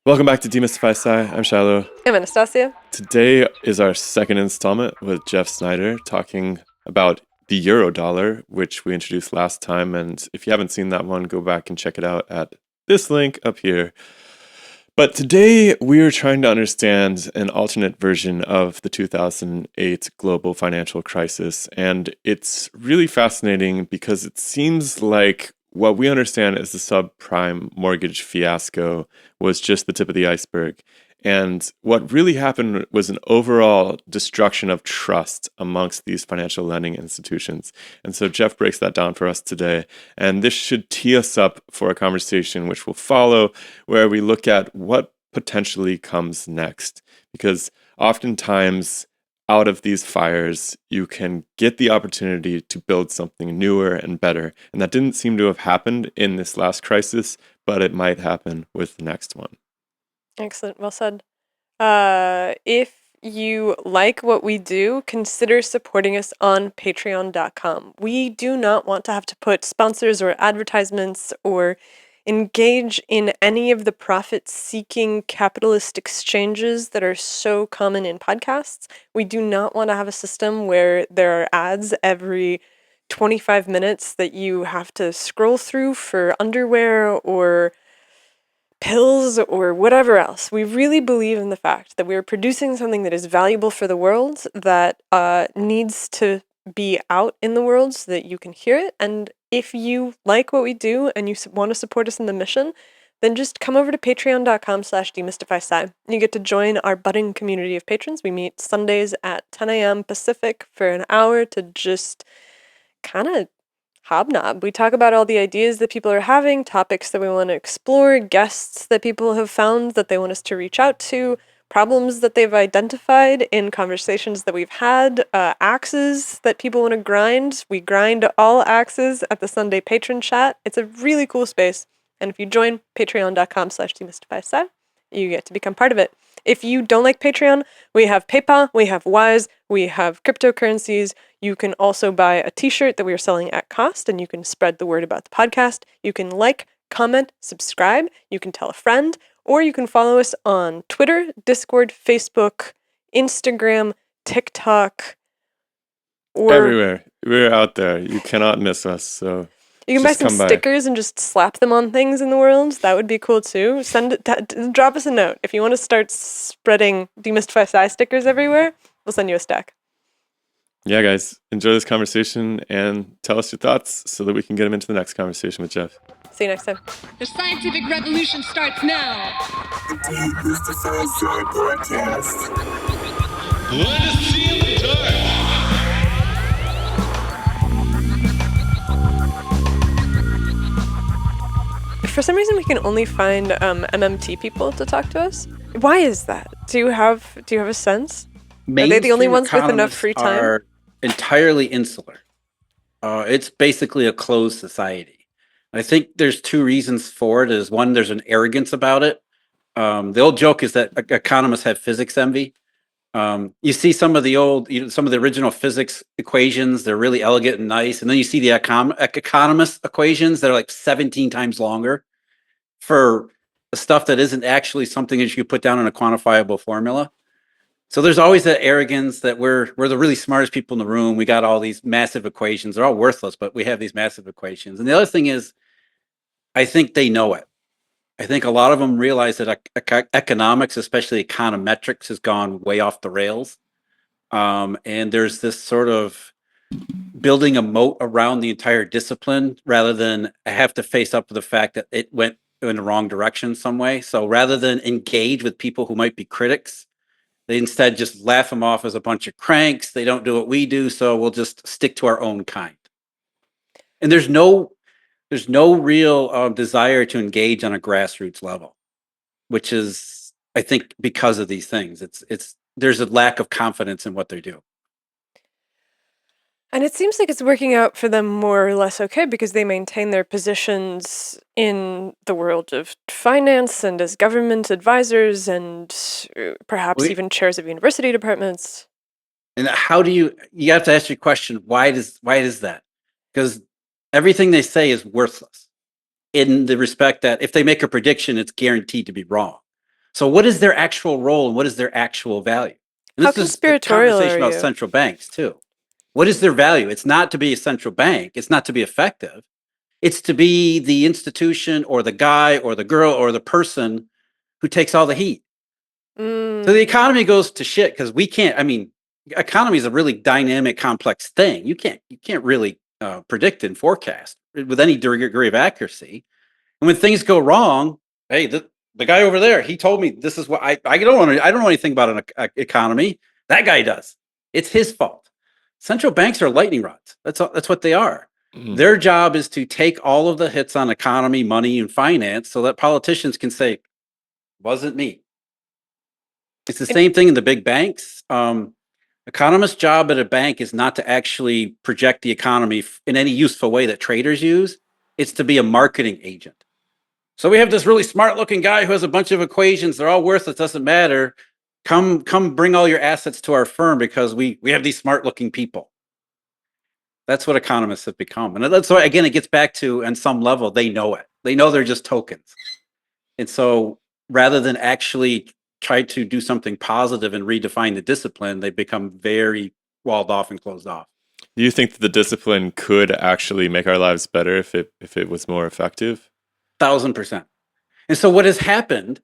Welcome back to Demystify Sci. I'm Shiloh. I'm Anastasia. Today is our second installment with Jeff Snider talking about the Eurodollar, which we introduced last time. And if you haven't seen that one, go back and check it out at this link up here. But today we're trying to understand an alternate version of the 2008 global financial crisis. And it's really fascinating because it seems like what we understand as the subprime mortgage fiasco was just the tip of the iceberg. And what really happened was an overall destruction of trust amongst these financial lending institutions. And so Jeff breaks that down for us today. And this should tee us up for a conversation which will follow, where we look at what potentially comes next. Because oftentimes, out of these fires, you can get the opportunity to build something newer and better. And that didn't seem to have happened in this last crisis, but it might happen with the next one. Excellent. Well said. If you like what we do, consider supporting us on patreon.com. We do not want to have to put sponsors or advertisements or engage in any of the profit-seeking capitalist exchanges that are so common in podcasts. We do not want to have a system where there are ads every 25 minutes that you have to scroll through for underwear or pills or whatever else. We really believe in the fact that we are producing something that is valuable for the world, that needs to be out in the world so that you can hear it. And if you like what we do and you want to support us in the mission, then just come over to patreon.com/demystifysci. You get to join our budding community of patrons. We meet Sundays at 10 a.m. Pacific for an hour to just kind of hobnob. We talk about all the ideas that people are having, topics that we want to explore, guests that people have found that they want us to reach out to, problems that they've identified in conversations that we've had, axes that people want to grind. We grind all axes at the Sunday patron chat. It's a really cool space. And if you join patreon.com/demystifysci, you get to become part of it. If you don't like Patreon, we have PayPal, we have Wise, we have cryptocurrencies. You can also buy a t-shirt that we are selling at cost, and you can spread the word about the podcast. You can like, comment, subscribe. You can tell a friend, or you can follow us on Twitter, Discord, Facebook, Instagram, TikTok, or Everywhere. We're out there. You cannot miss us. So you can buy just some come by. stickers and just slap them on things in the world. That would be cool too. Drop us a note if you want to start spreading Demystify Sci stickers everywhere. We'll send you a stack. Yeah, guys, enjoy this conversation and tell us your thoughts so that we can get them into the next conversation with Jeff. See you next time. The scientific revolution starts now. Demystify Sci podcast. Let us see in the dark. For some reason, we can only find MMT people to talk to us. Why is that? Do you have a sense? Are they the only ones with enough free time? Are entirely insular. It's basically a closed society. I think there's two reasons for it. Is one, there's an arrogance about it. The old joke is that economists have physics envy. You see some of the original physics equations, they're really elegant and nice. And then you see the economist equations that are like 17 times longer for stuff that isn't actually something that you could put down in a quantifiable formula. So there's always that arrogance that we're the really smartest people in the room. We got all these massive equations. They're all worthless, but we have these massive equations. And the other thing is, I think they know it. I think a lot of them realize that economics, especially econometrics, has gone way off the rails. And there's this sort of building a moat around the entire discipline rather than have to face up to the fact that it went in the wrong direction some way. So rather than engage with people who might be critics, they instead just laugh them off as a bunch of cranks. They don't do what we do, so we'll just stick to our own kind. And there's no real desire to engage on a grassroots level, which is, I think, because of these things. There's a lack of confidence in what they do. And it seems like it's working out for them more or less okay because they maintain their positions in the world of finance and as government advisors and perhaps even chairs of university departments. And how do you have to ask your question, why is that? Because everything they say is worthless in the respect that if they make a prediction, it's guaranteed to be wrong. So what is their actual role and what is their actual value? And How this is the conspiratorial conversation are about you? central banks too. What is their value? It's not to be a central bank. It's not to be effective. It's to be the institution or the guy or the girl or the person who takes all the heat. So the economy goes to shit because we can't. I mean, economy is a really dynamic, complex thing. You can't really predict and forecast with any degree of accuracy. And when things go wrong, hey, the guy over there, he told me this is what I don't know anything about an economy. That guy does. It's his fault. Central banks are lightning rods. That's what they are. Mm. Their job is to take all of the hits on economy, money, and finance so that politicians can say, wasn't me. It's the same thing in the big banks. Economist's job at a bank is not to actually project the economy in any useful way that traders use. It's to be a marketing agent. So we have this really smart looking guy who has a bunch of equations. They're all worthless. Doesn't matter. Come bring all your assets to our firm because we have these smart looking people. That's what economists have become. And that's why, again, it gets back to, on some level, they know it. They know they're just tokens. And so rather than actually try to do something positive and redefine the discipline, they become very walled off and closed off. Do you think that the discipline could actually make our lives better if it was more effective? 1,000%. And so what has happened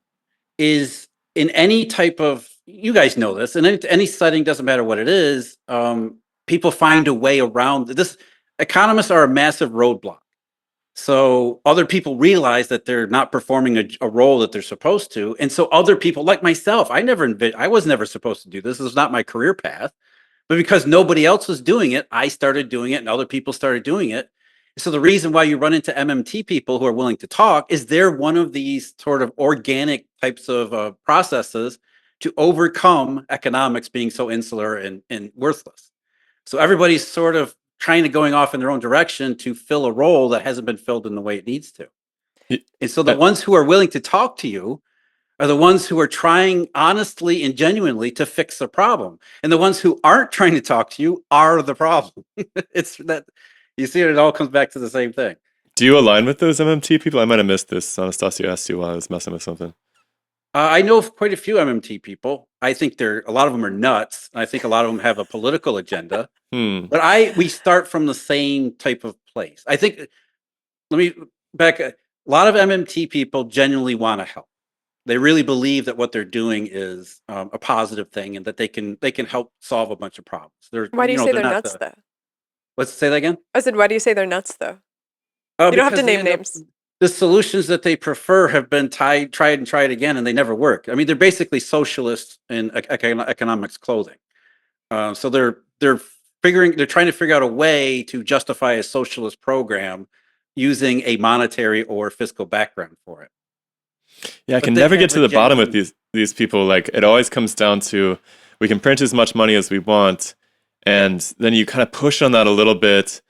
is in any type of, you guys know this, in any setting, doesn't matter what it is, people find a way around this. Economists are a massive roadblock. So other people realize that they're not performing a role that they're supposed to. And so other people like myself, I was never supposed to do this. This was not my career path. But because nobody else was doing it, I started doing it and other people started doing it. So the reason why you run into MMT people who are willing to talk is they're one of these sort of organic types of processes to overcome economics being so insular and worthless. So everybody's sort of trying to going off in their own direction to fill a role that hasn't been filled in the way it needs to. And so the ones who are willing to talk to you are the ones who are trying honestly and genuinely to fix the problem. And the ones who aren't trying to talk to you are the problem. It's that you see it all comes back to the same thing. Do you align with those MMT people? I might have missed this. Anastasio asked you while I was messing with something. I know of quite a few MMT people. I think a lot of them are nuts. I think a lot of them have a political agenda. But we start from the same type of place. I think, let me back. A lot of MMT people genuinely want to help. They really believe that what they're doing is a positive thing and that they can help solve a bunch of problems. Why do you say they're nuts, though? Let's say that again. I said, why do you say they're nuts, though? You don't have to name names. The solutions that they prefer have been tried again, and they never work. I mean, they're basically socialists in economics clothing. So they're trying to figure out a way to justify a socialist program using a monetary or fiscal background for it. Yeah, I can never get to the bottom with these people. Like, it always comes down to, we can print as much money as we want, and then you kind of push on that a little bit,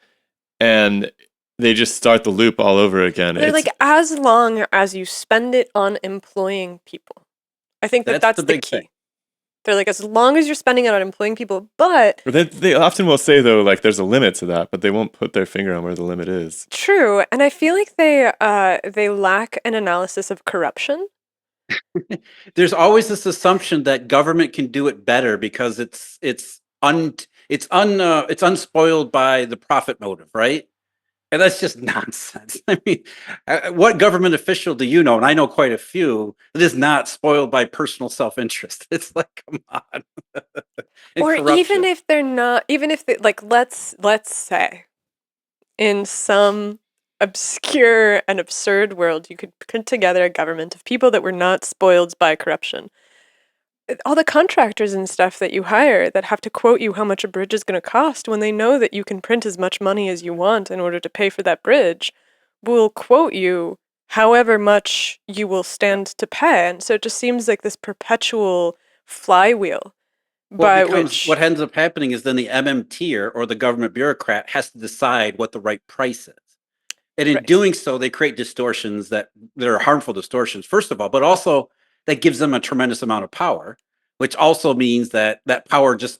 and they just start the loop all over again. They're like, as long as you spend it on employing people. I think that's the key. Thing. They're like, as long as you're spending it on employing people, but... They often will say, though, like, there's a limit to that, but they won't put their finger on where the limit is. True, and I feel like they lack an analysis of corruption. There's always this assumption that government can do it better because it's unspoiled by the profit motive, right? And that's just nonsense. I mean, what government official do you know? And I know quite a few that is not spoiled by personal self-interest. It's like, come on. Or corruption. Even if they're not, even if they, like, let's say in some obscure and absurd world, you could put together a government of people that were not spoiled by corruption. All the contractors and stuff that you hire that have to quote you how much a bridge is going to cost when they know that you can print as much money as you want in order to pay for that bridge will quote you however much you will stand to pay. And so it just seems like this perpetual flywheel by which... What ends up happening is then the MMT or the government bureaucrat has to decide what the right price is. And in doing so, they create distortions that are harmful distortions, first of all, but also that gives them a tremendous amount of power, which also means that power just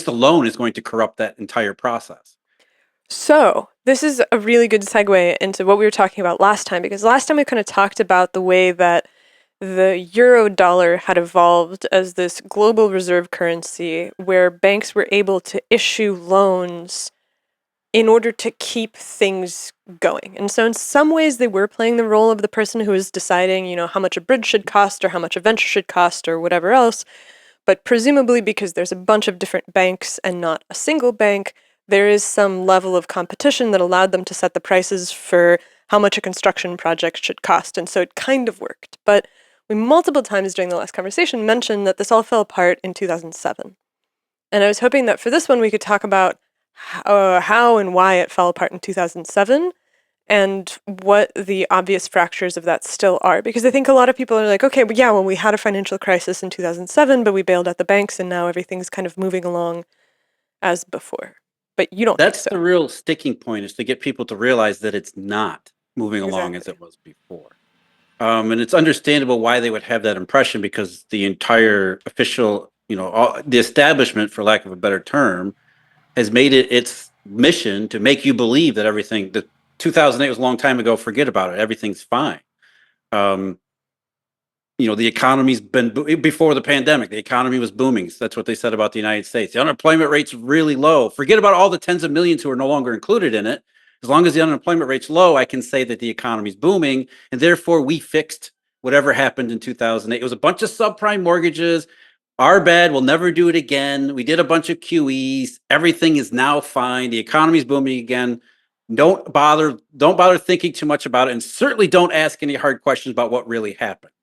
alone is going to corrupt that entire process. So this is a really good segue into what we were talking about last time, because last time we kind of talked about the way that the Eurodollar had evolved as this global reserve currency where banks were able to issue loans in order to keep things going. And so in some ways they were playing the role of the person who was deciding, how much a bridge should cost or how much a venture should cost or whatever else. But presumably because there's a bunch of different banks and not a single bank, there is some level of competition that allowed them to set the prices for how much a construction project should cost. And so it kind of worked. But we multiple times during the last conversation mentioned that this all fell apart in 2007. And I was hoping that for this one we could talk about how and why it fell apart in 2007 and what the obvious fractures of that still are. Because I think a lot of people are like, okay, but yeah, well, we had a financial crisis in 2007, but we bailed out the banks and now everything's kind of moving along as before. But you don't That's think so. the real sticking point, is to get people to realize that it's not moving along as it was before. And it's understandable why they would have that impression, because the entire official, the establishment, for lack of a better term, has made it its mission to make you believe that everything, that 2008 was a long time ago, forget about it, everything's fine. The economy's been, before the pandemic, the economy was booming. So that's what they said about the United States. The unemployment rate's really low. Forget about all the tens of millions who are no longer included in it. As long as the unemployment rate's low, I can say that the economy's booming, and therefore we fixed whatever happened in 2008. It was a bunch of subprime mortgages. Our bad, we'll never do it again. We did a bunch of QEs. Everything is now fine. The economy's booming again. Don't bother thinking too much about it, and certainly don't ask any hard questions about what really happened.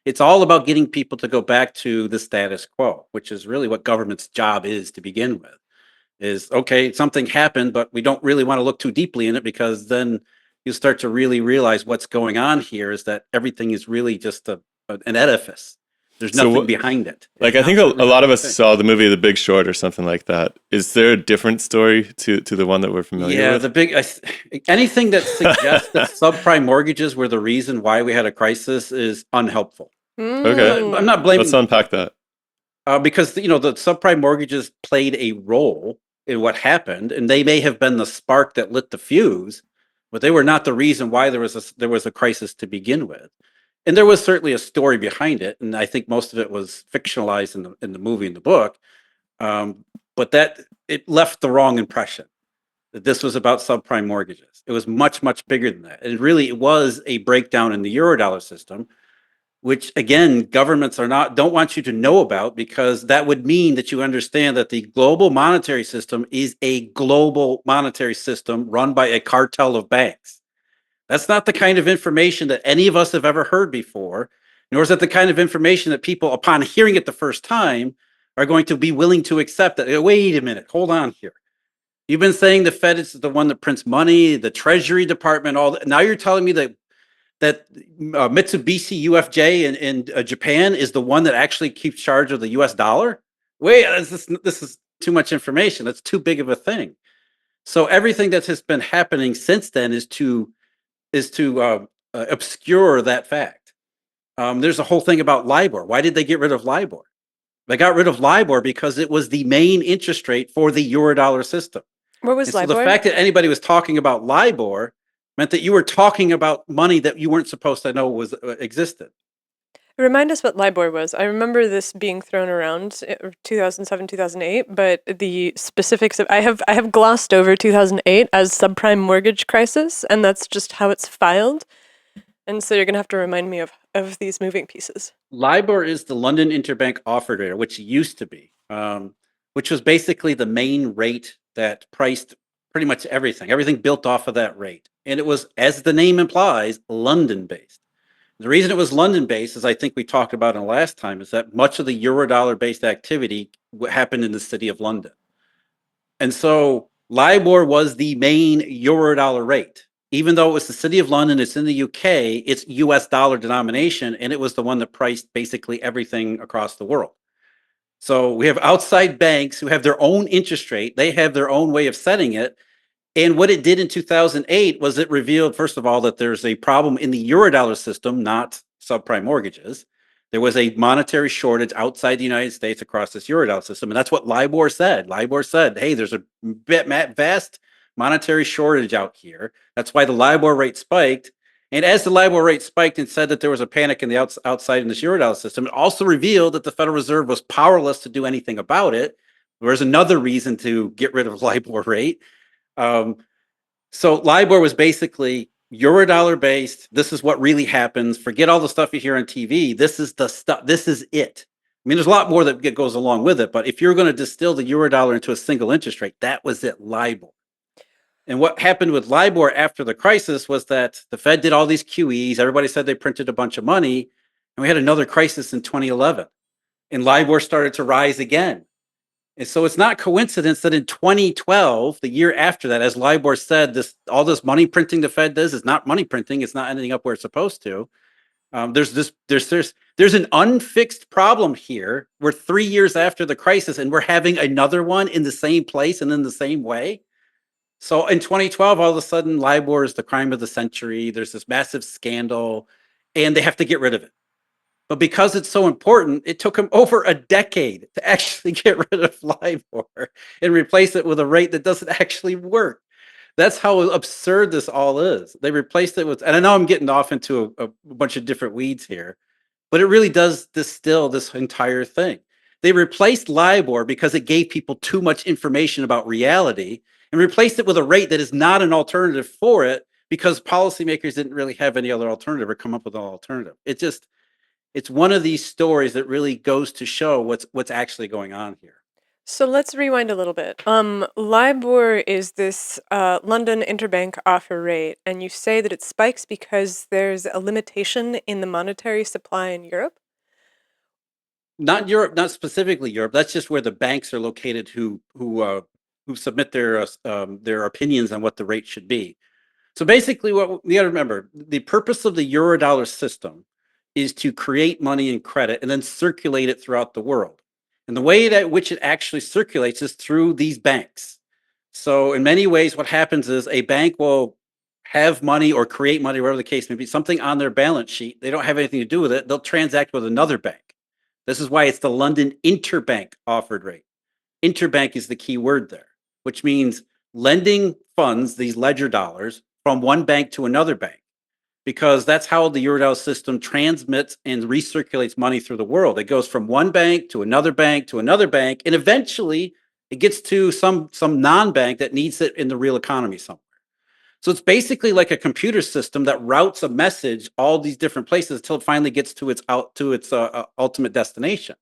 It's all about getting people to go back to the status quo, which is really what government's job is to begin with. Is, okay, something happened, but we don't really want to look too deeply in it, because then you start to really realize what's going on here is that everything is really just an edifice. There's nothing behind it. Like, I think a lot of us saw the movie The Big Short or something like that. Is there a different story to the one that we're familiar with? Anything that suggests that subprime mortgages were the reason why we had a crisis is unhelpful. Okay. I'm not blaming. Let's unpack that. Because the subprime mortgages played a role in what happened, and they may have been the spark that lit the fuse, but they were not the reason why there was a crisis to begin with. And there was certainly a story behind it, and I think most of it was fictionalized in the movie and the book. But that it left the wrong impression that this was about subprime mortgages. It was much, much bigger than that. And really, it was a breakdown in the Eurodollar system, which again, governments don't want you to know about, because that would mean that you understand that the global monetary system is a global monetary system run by a cartel of banks. That's not the kind of information that any of us have ever heard before, nor is it the kind of information that people, upon hearing it the first time, are going to be willing to accept. That, wait a minute, hold on here. You've been saying the Fed is the one that prints money, the Treasury Department, all that. Now you're telling me that Mitsubishi UFJ in Japan is the one that actually keeps charge of the US dollar? Wait, this is too much information. That's too big of a thing. So everything that has been happening since then is to obscure that fact. There's a whole thing about LIBOR. Why did they get rid of LIBOR? They got rid of LIBOR because it was the main interest rate for the Eurodollar system. What was LIBOR? So the fact that anybody was talking about LIBOR meant that you were talking about money that you weren't supposed to know was existed. Remind us what LIBOR was. I remember this being thrown around 2007, 2008, but the specifics of I have glossed over 2008 as subprime mortgage crisis, and that's just how it's filed. And so you're going to have to remind me of these moving pieces. LIBOR is the London Interbank Offered Rate, which used to be, which was basically the main rate that priced pretty much everything. Everything built off of that rate. And it was, as the name implies, London-based. The reason it was London-based, as I think we talked about in the last time, is that much of the Eurodollar-based activity happened in the city of London. And so LIBOR was the main Eurodollar rate. Even though it was the city of London, it's in the UK, it's US dollar denomination, and it was the one that priced basically everything across the world. So we have outside banks who have their own interest rate. They have their own way of setting it. And what it did in 2008 was it revealed, first of all, that there's a problem in the Eurodollar system, not subprime mortgages. There was a monetary shortage outside the United States across this Eurodollar system. And that's what LIBOR said. LIBOR said, hey, there's a vast monetary shortage out here. That's why the LIBOR rate spiked. And as the LIBOR rate spiked and said that there was a panic in the outside in this Eurodollar system, it also revealed that the Federal Reserve was powerless to do anything about it. There's another reason to get rid of LIBOR rate. So LIBOR was basically Eurodollar based. This is what really happens. Forget all the stuff you hear on TV. This is the stuff. This is it. I mean, there's a lot more that goes along with it, but if you're going to distill the Eurodollar into a single interest rate, that was it, LIBOR. And what happened with LIBOR after the crisis was that the Fed did all these QEs. Everybody said they printed a bunch of money. And we had another crisis in 2011. And LIBOR started to rise again. And so it's not coincidence that in 2012, the year after that, as LIBOR said, all this money printing the Fed does is not money printing. It's not ending up where it's supposed to. There's an unfixed problem here. We're 3 years after the crisis, and we're having another one in the same place and in the same way. So in 2012, all of a sudden, LIBOR is the crime of the century. There's this massive scandal, and they have to get rid of it. But because it's so important, it took them over a decade to actually get rid of LIBOR and replace it with a rate that doesn't actually work. That's how absurd this all is. They replaced it with, and I know I'm getting off into a bunch of different weeds here, but it really does distill this entire thing. They replaced LIBOR because it gave people too much information about reality and replaced it with a rate that is not an alternative for it because policymakers didn't really have any other alternative or come up with an alternative. It's one of these stories that really goes to show what's actually going on here. So let's rewind a little bit. LIBOR is this London interbank offer rate, and you say that it spikes because there's a limitation in the monetary supply in Europe? Not Europe, not specifically Europe. That's just where the banks are located who submit their opinions on what the rate should be. So basically, what we got to remember, the purpose of the Eurodollar system is to create money and credit and then circulate it throughout the world. And the way that which it actually circulates is through these banks. So in many ways, what happens is a bank will have money or create money, whatever the case may be, something on their balance sheet. They don't have anything to do with it. They'll transact with another bank. This is why it's the London interbank offered rate. Interbank is the key word there, which means lending funds, these ledger dollars, from one bank to another bank, because that's how the Eurodollar system transmits and recirculates money through the world. It goes from one bank to another bank to another bank, and eventually it gets to some non-bank that needs it in the real economy somewhere. So it's basically like a computer system that routes a message all these different places until it finally gets to its ultimate destination.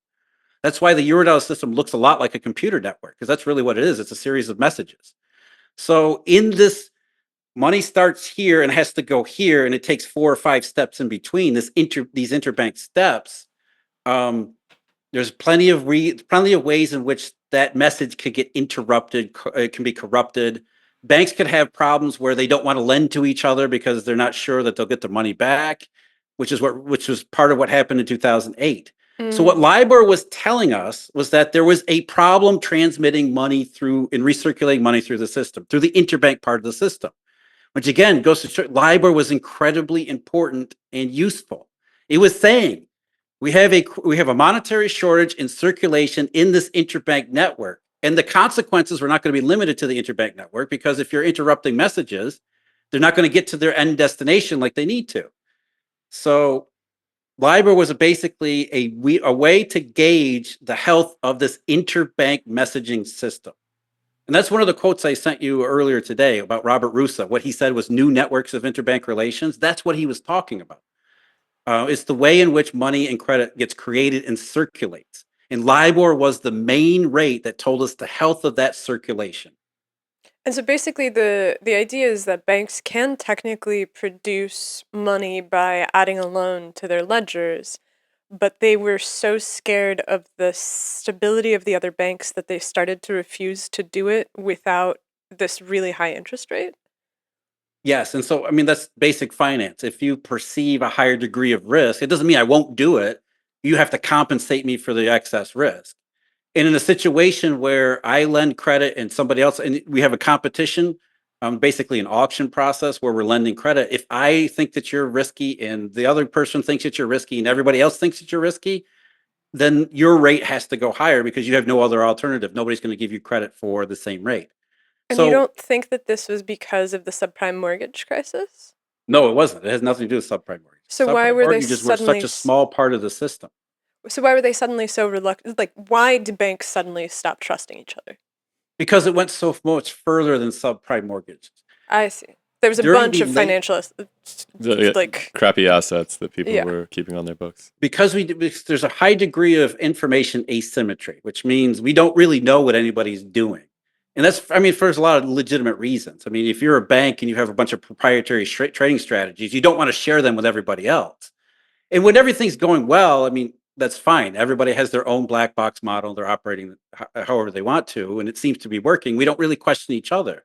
That's why the Eurodollar system looks a lot like a computer network, because that's really what it is. It's a series of messages. So in this, money starts here and has to go here, and it takes 4 or 5 steps in between these interbank steps. There's plenty of ways in which that message could get interrupted. It can be corrupted. Banks could have problems where they don't want to lend to each other because they're not sure that they'll get their money back, which was part of what happened in 2008. So what LIBOR was telling us was that there was a problem transmitting money through and recirculating money through the system, through the interbank part of the system, which again goes to show LIBOR was incredibly important and useful. It was saying we have a monetary shortage in circulation in this interbank network, and the consequences were not going to be limited to the interbank network, because if you're interrupting messages, they're not going to get to their end destination like they need to. So LIBOR was basically a way to gauge the health of this interbank messaging system. And that's one of the quotes I sent you earlier today about Robert Russo. What he said was new networks of interbank relations. That's what he was talking about. It's the way in which money and credit gets created and circulates. And LIBOR was the main rate that told us the health of that circulation. And so basically the idea is that banks can technically produce money by adding a loan to their ledgers, but they were so scared of the stability of the other banks that they started to refuse to do it without this really high interest rate? Yes. And so, I mean, that's basic finance. If you perceive a higher degree of risk, it doesn't mean I won't do it. You have to compensate me for the excess risk. And in a situation where I lend credit and somebody else, and we have a competition, basically an auction process where we're lending credit. If I think that you're risky and the other person thinks that you're risky and everybody else thinks that you're risky, then your rate has to go higher because you have no other alternative. Nobody's going to give you credit for the same rate. And So you don't think that this was because of the subprime mortgage crisis? No, it wasn't. It has nothing to do with subprime mortgages. So Subprime why were they mortgages were suddenly such a small part of the system. So why were they suddenly so reluctant? Like, why did banks suddenly stop trusting each other? Because it went so much further than subprime mortgages. I see. There was a During bunch the of late- financial, like, crappy assets that people Yeah. were keeping on their books. Because there's a high degree of information asymmetry, which means we don't really know what anybody's doing. And that's, I mean, for a lot of legitimate reasons. I mean, if you're a bank and you have a bunch of proprietary trading strategies, you don't want to share them with everybody else. And when everything's going well, I mean, that's fine. Everybody has their own black box model. They're operating however they want to, and it seems to be working. We don't really question each other.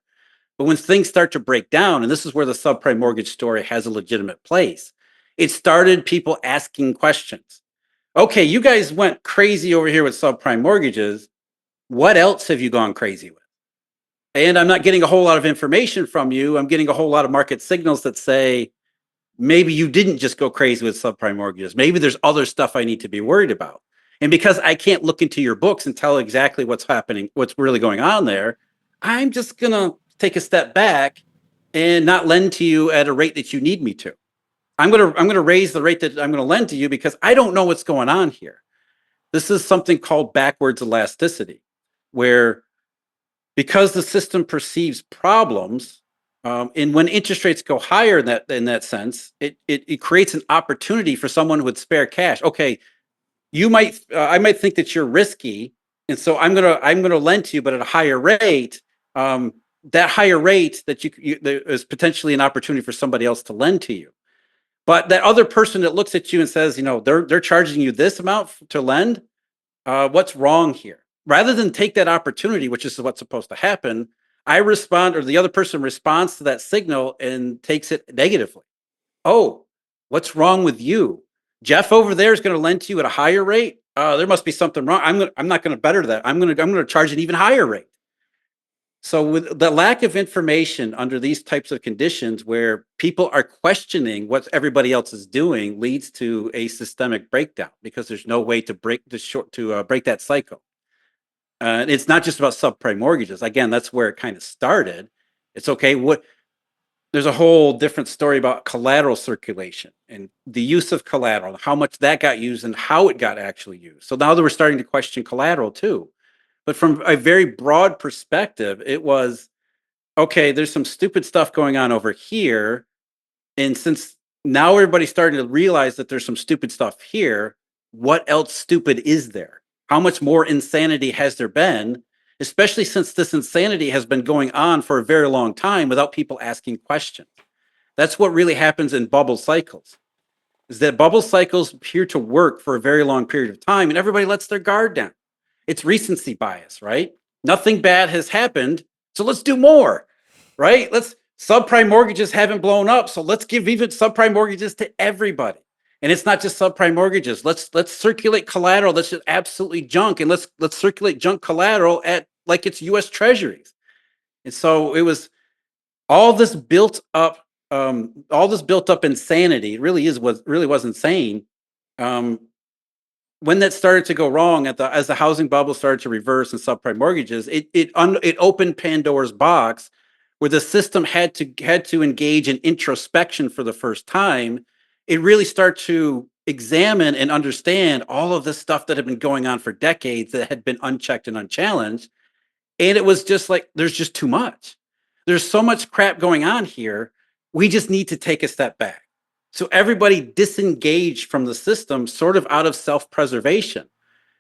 But when things start to break down, and this is where the subprime mortgage story has a legitimate place, it started people asking questions. Okay, you guys went crazy over here with subprime mortgages. What else have you gone crazy with? And I'm not getting a whole lot of information from you. I'm getting a whole lot of market signals that say, maybe you didn't just go crazy with subprime mortgages. Maybe there's other stuff I need to be worried about. And because I can't look into your books and tell exactly what's happening, what's really going on there, I'm just going to take a step back and not lend to you at a rate that you need me to. I'm going to raise the rate that I'm going to lend to you because I don't know what's going on here. This is something called backwards elasticity, where because the system perceives problems, and when interest rates go higher in that sense, it creates an opportunity for someone with spare cash. Okay, I might think that you're risky, and so I'm gonna lend to you, but at a higher rate. That higher rate that there is potentially an opportunity for somebody else to lend to you. But that other person that looks at you and says, they're charging you this amount to lend. What's wrong here? Rather than take that opportunity, which is what's supposed to happen, I respond, or the other person responds to that signal and takes it negatively. Oh, what's wrong with you? Jeff over there is going to lend to you at a higher rate. There must be something wrong. I'm not going to better that. I'm going to charge an even higher rate. So with the lack of information under these types of conditions where people are questioning what everybody else is doing leads to a systemic breakdown because there's no way to break that cycle. And it's not just about subprime mortgages. Again, that's where it kind of started. It's okay. There's a whole different story about collateral circulation and the use of collateral, how much that got used and how it got actually used. So now that we're starting to question collateral too. But from a very broad perspective, it was, okay, there's some stupid stuff going on over here. And since now everybody's starting to realize that there's some stupid stuff here, what else stupid is there? How much more insanity has there been? Especially since this insanity has been going on for a very long time without people asking questions. That's what really happens in bubble cycles, is that bubble cycles appear to work for a very long period of time and everybody lets their guard down. It's recency bias, right? Nothing bad has happened, so let's do more, right? Subprime mortgages haven't blown up, so let's give even subprime mortgages to everybody. And it's not just subprime mortgages. Let's circulate collateral that's just absolutely junk, and let's circulate junk collateral at like it's U.S. Treasuries. And so it was all this built up insanity. It really was insane. When that started to go wrong as the housing bubble started to reverse and subprime mortgages, it opened Pandora's box where the system had to engage in introspection for the first time. It really started to examine and understand all of this stuff that had been going on for decades that had been unchecked and unchallenged. And it was just like, there's just too much. There's so much crap going on here. We just need to take a step back. So everybody disengaged from the system sort of out of self-preservation.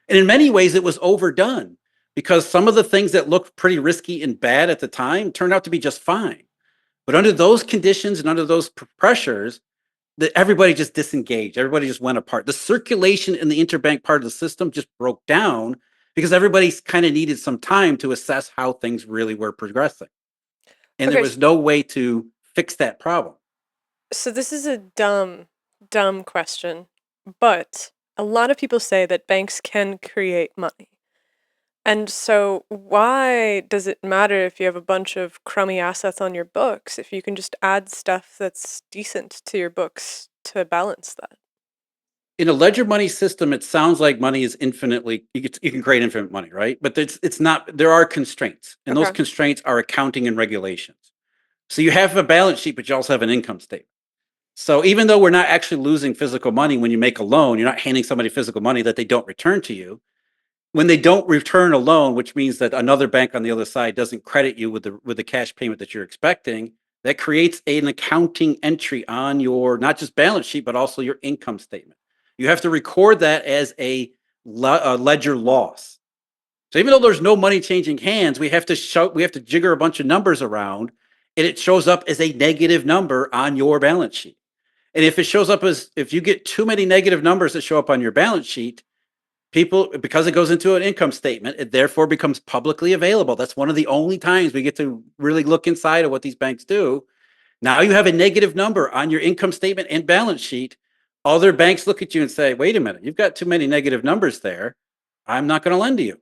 And in many ways, it was overdone because some of the things that looked pretty risky and bad at the time turned out to be just fine. But under those conditions and under those pressures, everybody just disengaged. Everybody just went apart. The circulation in the interbank part of the system just broke down because everybody kind of needed some time to assess how things really were progressing. And there was no way to fix that problem. So this is a dumb question, but a lot of people say that banks can create money. And so why does it matter if you have a bunch of crummy assets on your books if you can just add stuff that's decent to your books to balance that? In a ledger money system, it sounds like money is infinitely, you can create infinite money, right? But it's not, there are constraints, and those constraints are accounting and regulations. So you have a balance sheet, but you also have an income statement. So even though we're not actually losing physical money when you make a loan, you're not handing somebody physical money that they don't return to you. When they don't return a loan, which means that another bank on the other side doesn't credit you with the cash payment that you're expecting, that creates an accounting entry on your not just balance sheet but also your income statement. You have to record that as a ledger loss. So even though there's no money changing hands, we have to jigger a bunch of numbers around, and it shows up as a negative number on your balance sheet. And if it shows up as if you get too many negative numbers that show up on your balance sheet, people, because it goes into an income statement, it therefore becomes publicly available. That's one of the only times we get to really look inside of what these banks do. Now you have a negative number on your income statement and balance sheet. Other banks look at you and say, wait a minute, you've got too many negative numbers there. I'm not going to lend to you.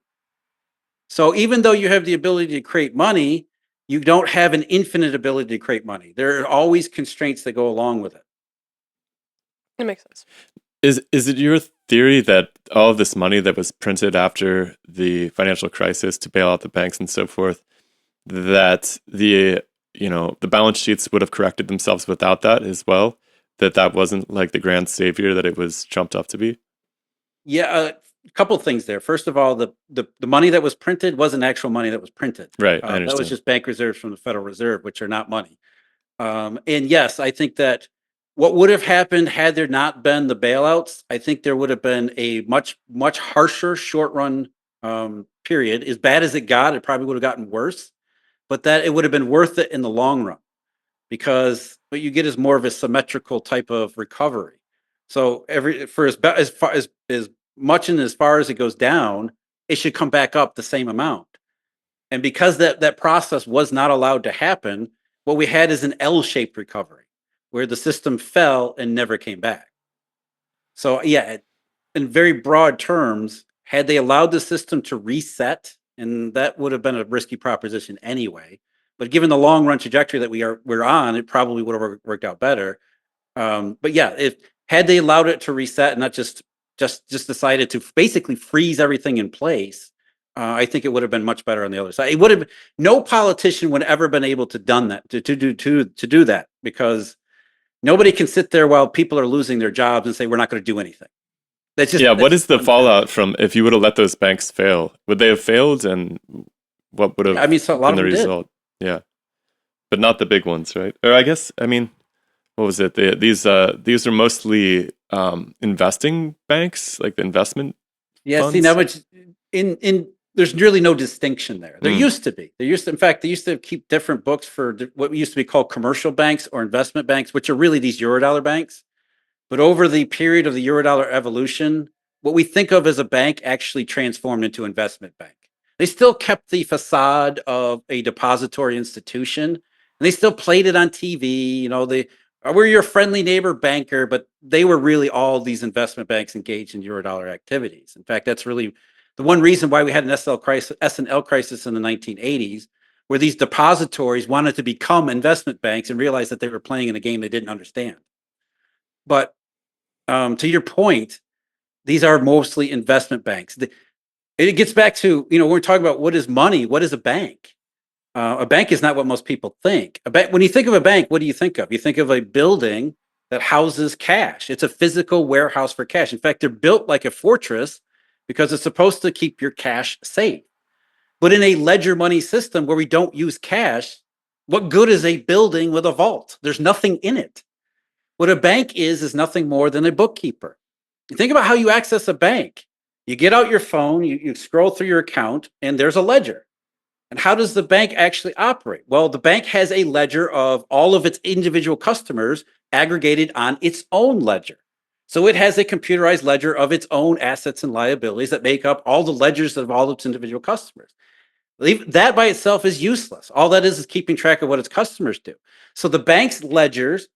So even though you have the ability to create money, you don't have an infinite ability to create money. There are always constraints that go along with it. It makes sense. Is it your theory that all of this money that was printed after the financial crisis to bail out the banks and so forth, that the balance sheets would have corrected themselves without that as well? That wasn't like the grand savior that it was trumped up to be? Yeah, a couple things there. First of all, the money that was printed wasn't actual money that was printed. Right, I That was understand. just bank reserves from the Federal Reserve, which are not money. And yes, I think that what would have happened had there not been the bailouts, I think there would have been a much harsher short run period. As bad as it got, it probably would have gotten worse, but that it would have been worth it in the long run, because what you get is more of a symmetrical type of recovery. So as much and as far as it goes down, it should come back up the same amount. And because that process was not allowed to happen, what we had is an L-shaped recovery where the system fell and never came back. So yeah, in very broad terms, had they allowed the system to reset, and that would have been a risky proposition anyway, but given the long run trajectory that we're on, it probably would have worked out better. But yeah, if had they allowed it to reset and not just decided to basically freeze everything in place, I think it would have been much better on the other side. It would have no politician would have ever been able to done that to do that, because nobody can sit there while people are losing their jobs and say we're not going to do anything. What is the fallout from if you would have let those banks fail? Would they have failed, and what would have so a lot been of the them result? Yeah, but not the big ones, right? Or I guess what was it? These are mostly investing banks, like the investment. Yeah, funds? see now, which in there's really no distinction there. There used to be. In fact, they used to keep different books for what used to be called commercial banks or investment banks, which are really these Eurodollar banks. But over the period of the Eurodollar evolution, what we think of as a bank actually transformed into investment bank. They still kept the facade of a depository institution, and they still played it on TV. We're your friendly neighbor banker, but they were really all these investment banks engaged in Eurodollar activities. In fact, that's really the one reason why we had an S&L crisis in the 1980s, where these depositories wanted to become investment banks and realized that they were playing in a game they didn't understand. But to your point, these are mostly investment banks. It gets back to, when we're talking about what is money, what is a bank? A bank is not what most people think. When you think of a bank, what do you think of? You think of a building that houses cash. It's a physical warehouse for cash. In fact, they're built like a fortress because it's supposed to keep your cash safe. But in a ledger money system where we don't use cash, what good is a building with a vault? There's nothing in it. What a bank is nothing more than a bookkeeper. You think about how you access a bank. You get out your phone, you scroll through your account, and there's a ledger. And how does the bank actually operate? Well, the bank has a ledger of all of its individual customers aggregated on its own ledger. So it has a computerized ledger of its own assets and liabilities that make up all the ledgers of all its individual customers. That by itself is useless. All that is keeping track of what its customers do. So the bank's ledgers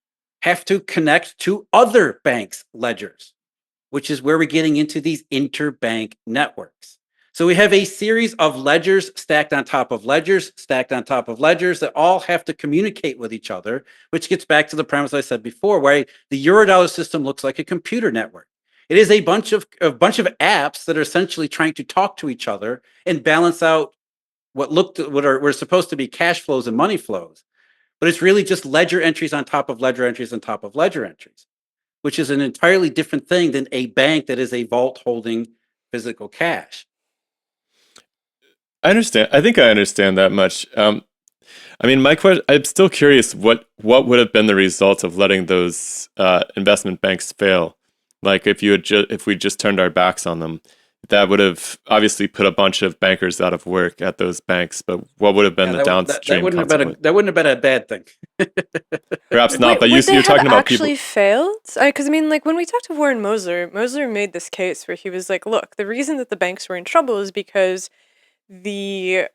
have to connect to other banks' ledgers, which is where we're getting into these interbank networks. So we have a series of ledgers stacked on top of ledgers, stacked on top of ledgers that all have to communicate with each other, which gets back to the premise I said before, where the Eurodollar system looks like a computer network. It is a bunch of apps that are essentially trying to talk to each other and balance out what were supposed to be cash flows and money flows. but it's really just ledger entries on top of ledger entries on top of ledger entries, which is an entirely different thing than a bank that is a vault holding physical cash. I understand. I think I understand that much. I mean, my question. I'm still curious. What would have been the result of letting those investment banks fail? Like if if we just turned our backs on them, that would have obviously put a bunch of bankers out of work at those banks. But what would have been the downstream consequence? That wouldn't have been a bad thing. Perhaps not. But would they you're talking have about people. actually failed? Because I mean, like when we talked to Warren Moser, Moser made this case where he was like, "Look, the reason that the banks were in trouble is because the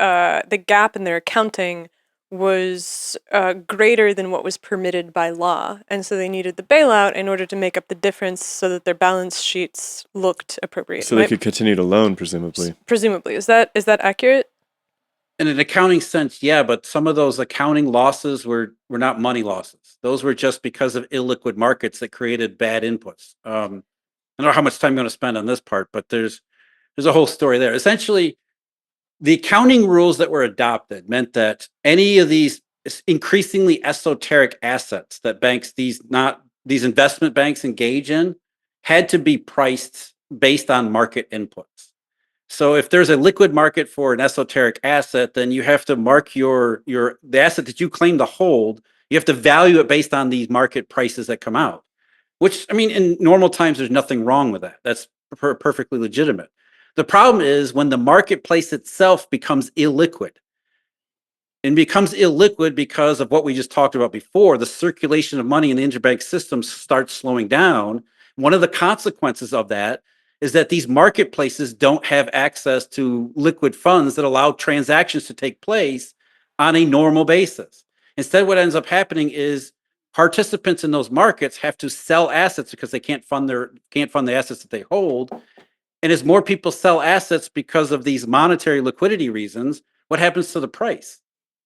gap in their accounting was greater than what was permitted by law, and so they needed the bailout in order to make up the difference so that their balance sheets looked appropriate." So they could continue to loan, presumably. Presumably, is that accurate? In an accounting sense, yeah, but some of those accounting losses were not money losses. Those were just because of illiquid markets that created bad inputs. I don't know how much time I'm going to spend on this part, but there's a whole story there. Essentially, the accounting rules that were adopted meant that any of these increasingly esoteric assets that these investment banks engage in had to be priced based on market inputs. So if there's a liquid market for an esoteric asset, then you have to mark the asset that you claim to hold. You have to value it based on these market prices that come out, which, I mean, in normal times, there's nothing wrong with that. That's perfectly legitimate. The problem is when the marketplace itself becomes illiquid, and becomes illiquid because of what we just talked about before. The circulation of money in the interbank system starts slowing down. One of the consequences of that is that these marketplaces don't have access to liquid funds that allow transactions to take place on a normal basis. Instead, what ends up happening is participants in those markets have to sell assets because they can't fund the assets that they hold. And as more people sell assets because of these monetary liquidity reasons, what happens to the price?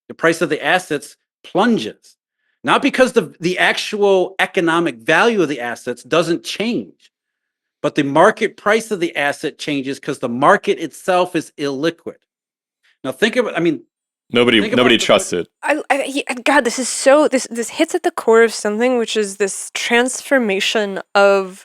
The price of the assets plunges. Not because the actual economic value of the assets doesn't change, but the market price of the asset changes because the market itself is illiquid. Now think about, I mean, Nobody trusts it. God, this is so this hits at the core of something, which is this transformation of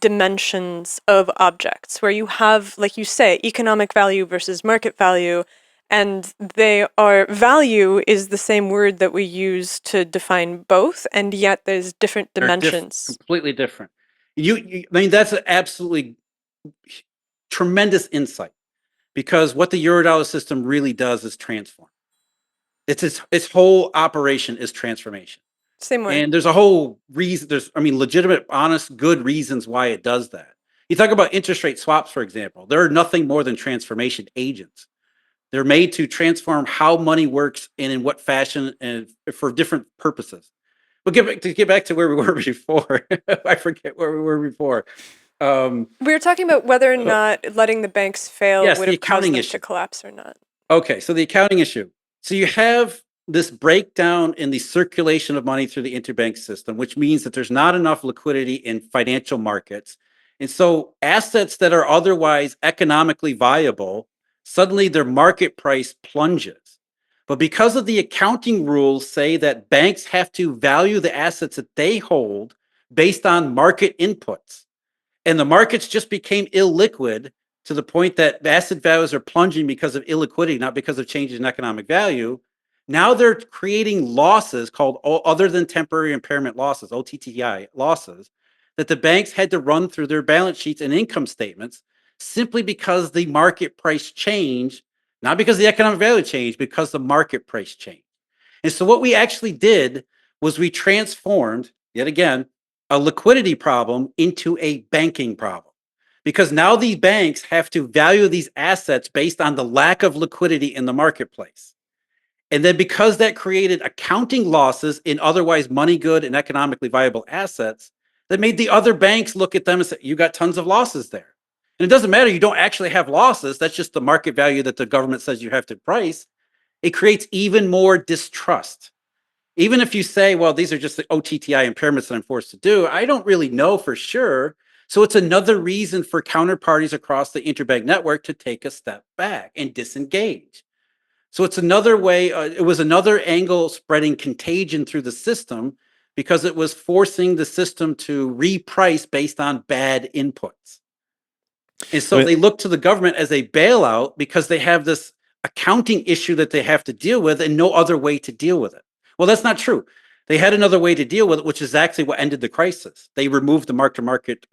dimensions of objects, where you have, like you say, economic value versus market value, and value is the same word that we use to define both, and yet there's different dimensions. Completely different. I mean, that's an absolutely tremendous insight, because what the Eurodollar system really does is transform. Its whole operation is transformation. Same way. And there's a whole reason. Legitimate, honest, good reasons why it does that. You talk about interest rate swaps, for example. They're nothing more than transformation agents. They're made to transform how money works and in what fashion and for different purposes. But get back to where we were before. I forget where we were before. We were talking about whether or not letting the banks fail Yes, would the have caused accounting them issue. to collapse or not. Okay, so the accounting issue. So you have this breakdown in the circulation of money through the interbank system, which means that there's not enough liquidity in financial markets. And so assets that are otherwise economically viable, suddenly their market price plunges. But because of the accounting rules say that banks have to value the assets that they hold based on market inputs, and the markets just became illiquid to the point that asset values are plunging because of illiquidity, not because of changes in economic value. Now they're creating losses called other than temporary impairment losses, OTTI losses, that the banks had to run through their balance sheets and income statements simply because the market price changed, not because the economic value changed, because the market price changed. And so what we actually did was we transformed, yet again, a liquidity problem into a banking problem. Because now these banks have to value these assets based on the lack of liquidity in the marketplace. And then because that created accounting losses in otherwise money good and economically viable assets, that made the other banks look at them and say, you got tons of losses there. And it doesn't matter, you don't actually have losses. That's just the market value that the government says you have to price. It creates even more distrust. Even if you say, well, these are just the OTTI impairments that I'm forced to do, I don't really know for sure. So it's another reason for counterparties across the interbank network to take a step back and disengage. So it's another way, it was another angle spreading contagion through the system because it was forcing the system to reprice based on bad inputs. And so I mean, they look to the government as a bailout because they have this accounting issue that they have to deal with and no other way to deal with it. Well, that's not true. They had another way to deal with it, which is actually what ended the crisis. They removed the mark-to-market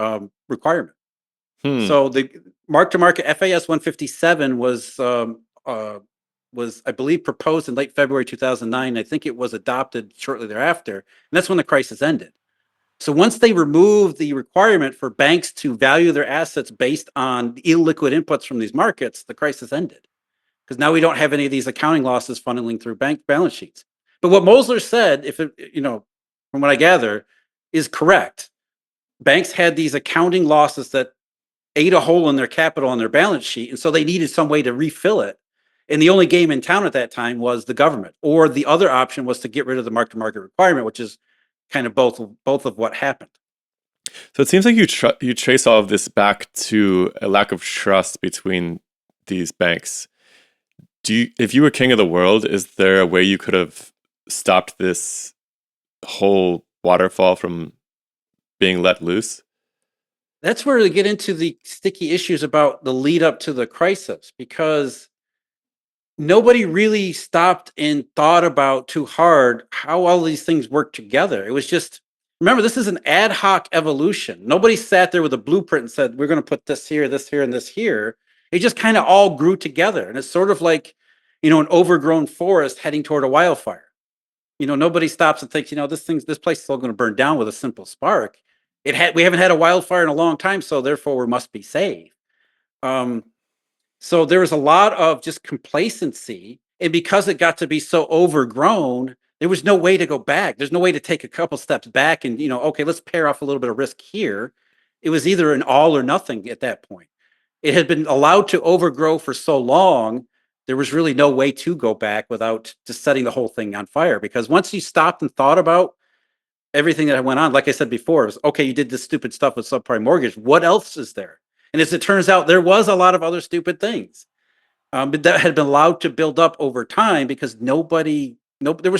requirement. So the mark-to-market FAS 157 was, I believe, proposed in late February 2009. I think it was adopted shortly thereafter, and that's when the crisis ended. So once they removed the requirement for banks to value their assets based on illiquid inputs from these markets, the crisis ended. Because now we don't have any of these accounting losses funneling through bank balance sheets. But what Mosler said, from what I gather, is correct. Banks had these accounting losses that ate a hole in their capital on their balance sheet, and so they needed some way to refill it. And the only game in town at that time was the government, or the other option was to get rid of the mark-to-market requirement, which is kind of both of what happened. So it seems like you trace all of this back to a lack of trust between these banks. If you were king of the world, is there a way you could have stopped this whole waterfall from being let loose? That's where we get into the sticky issues about the lead up to the crisis, because nobody really stopped and thought about too hard how all these things work together. It was just, remember, this is an ad hoc evolution. Nobody sat there with a blueprint and said, we're going to put this here, and this here. It just kind of all grew together. And it's sort of like, an overgrown forest heading toward a wildfire. Nobody stops and thinks, this place is still going to burn down with a simple spark. We haven't had a wildfire in a long time, so therefore we must be safe. So there was a lot of just complacency, and because it got to be so overgrown, there was no way to go back. There's no way to take a couple steps back and, okay, let's pare off a little bit of risk here. It was either an all or nothing at that point. It had been allowed to overgrow for so long, there was really no way to go back without just setting the whole thing on fire. Because once you stopped and thought about everything that went on, like I said before, it was, okay, you did this stupid stuff with subprime mortgage. What else is there? And as it turns out, there was a lot of other stupid things, but that had been allowed to build up over time because there's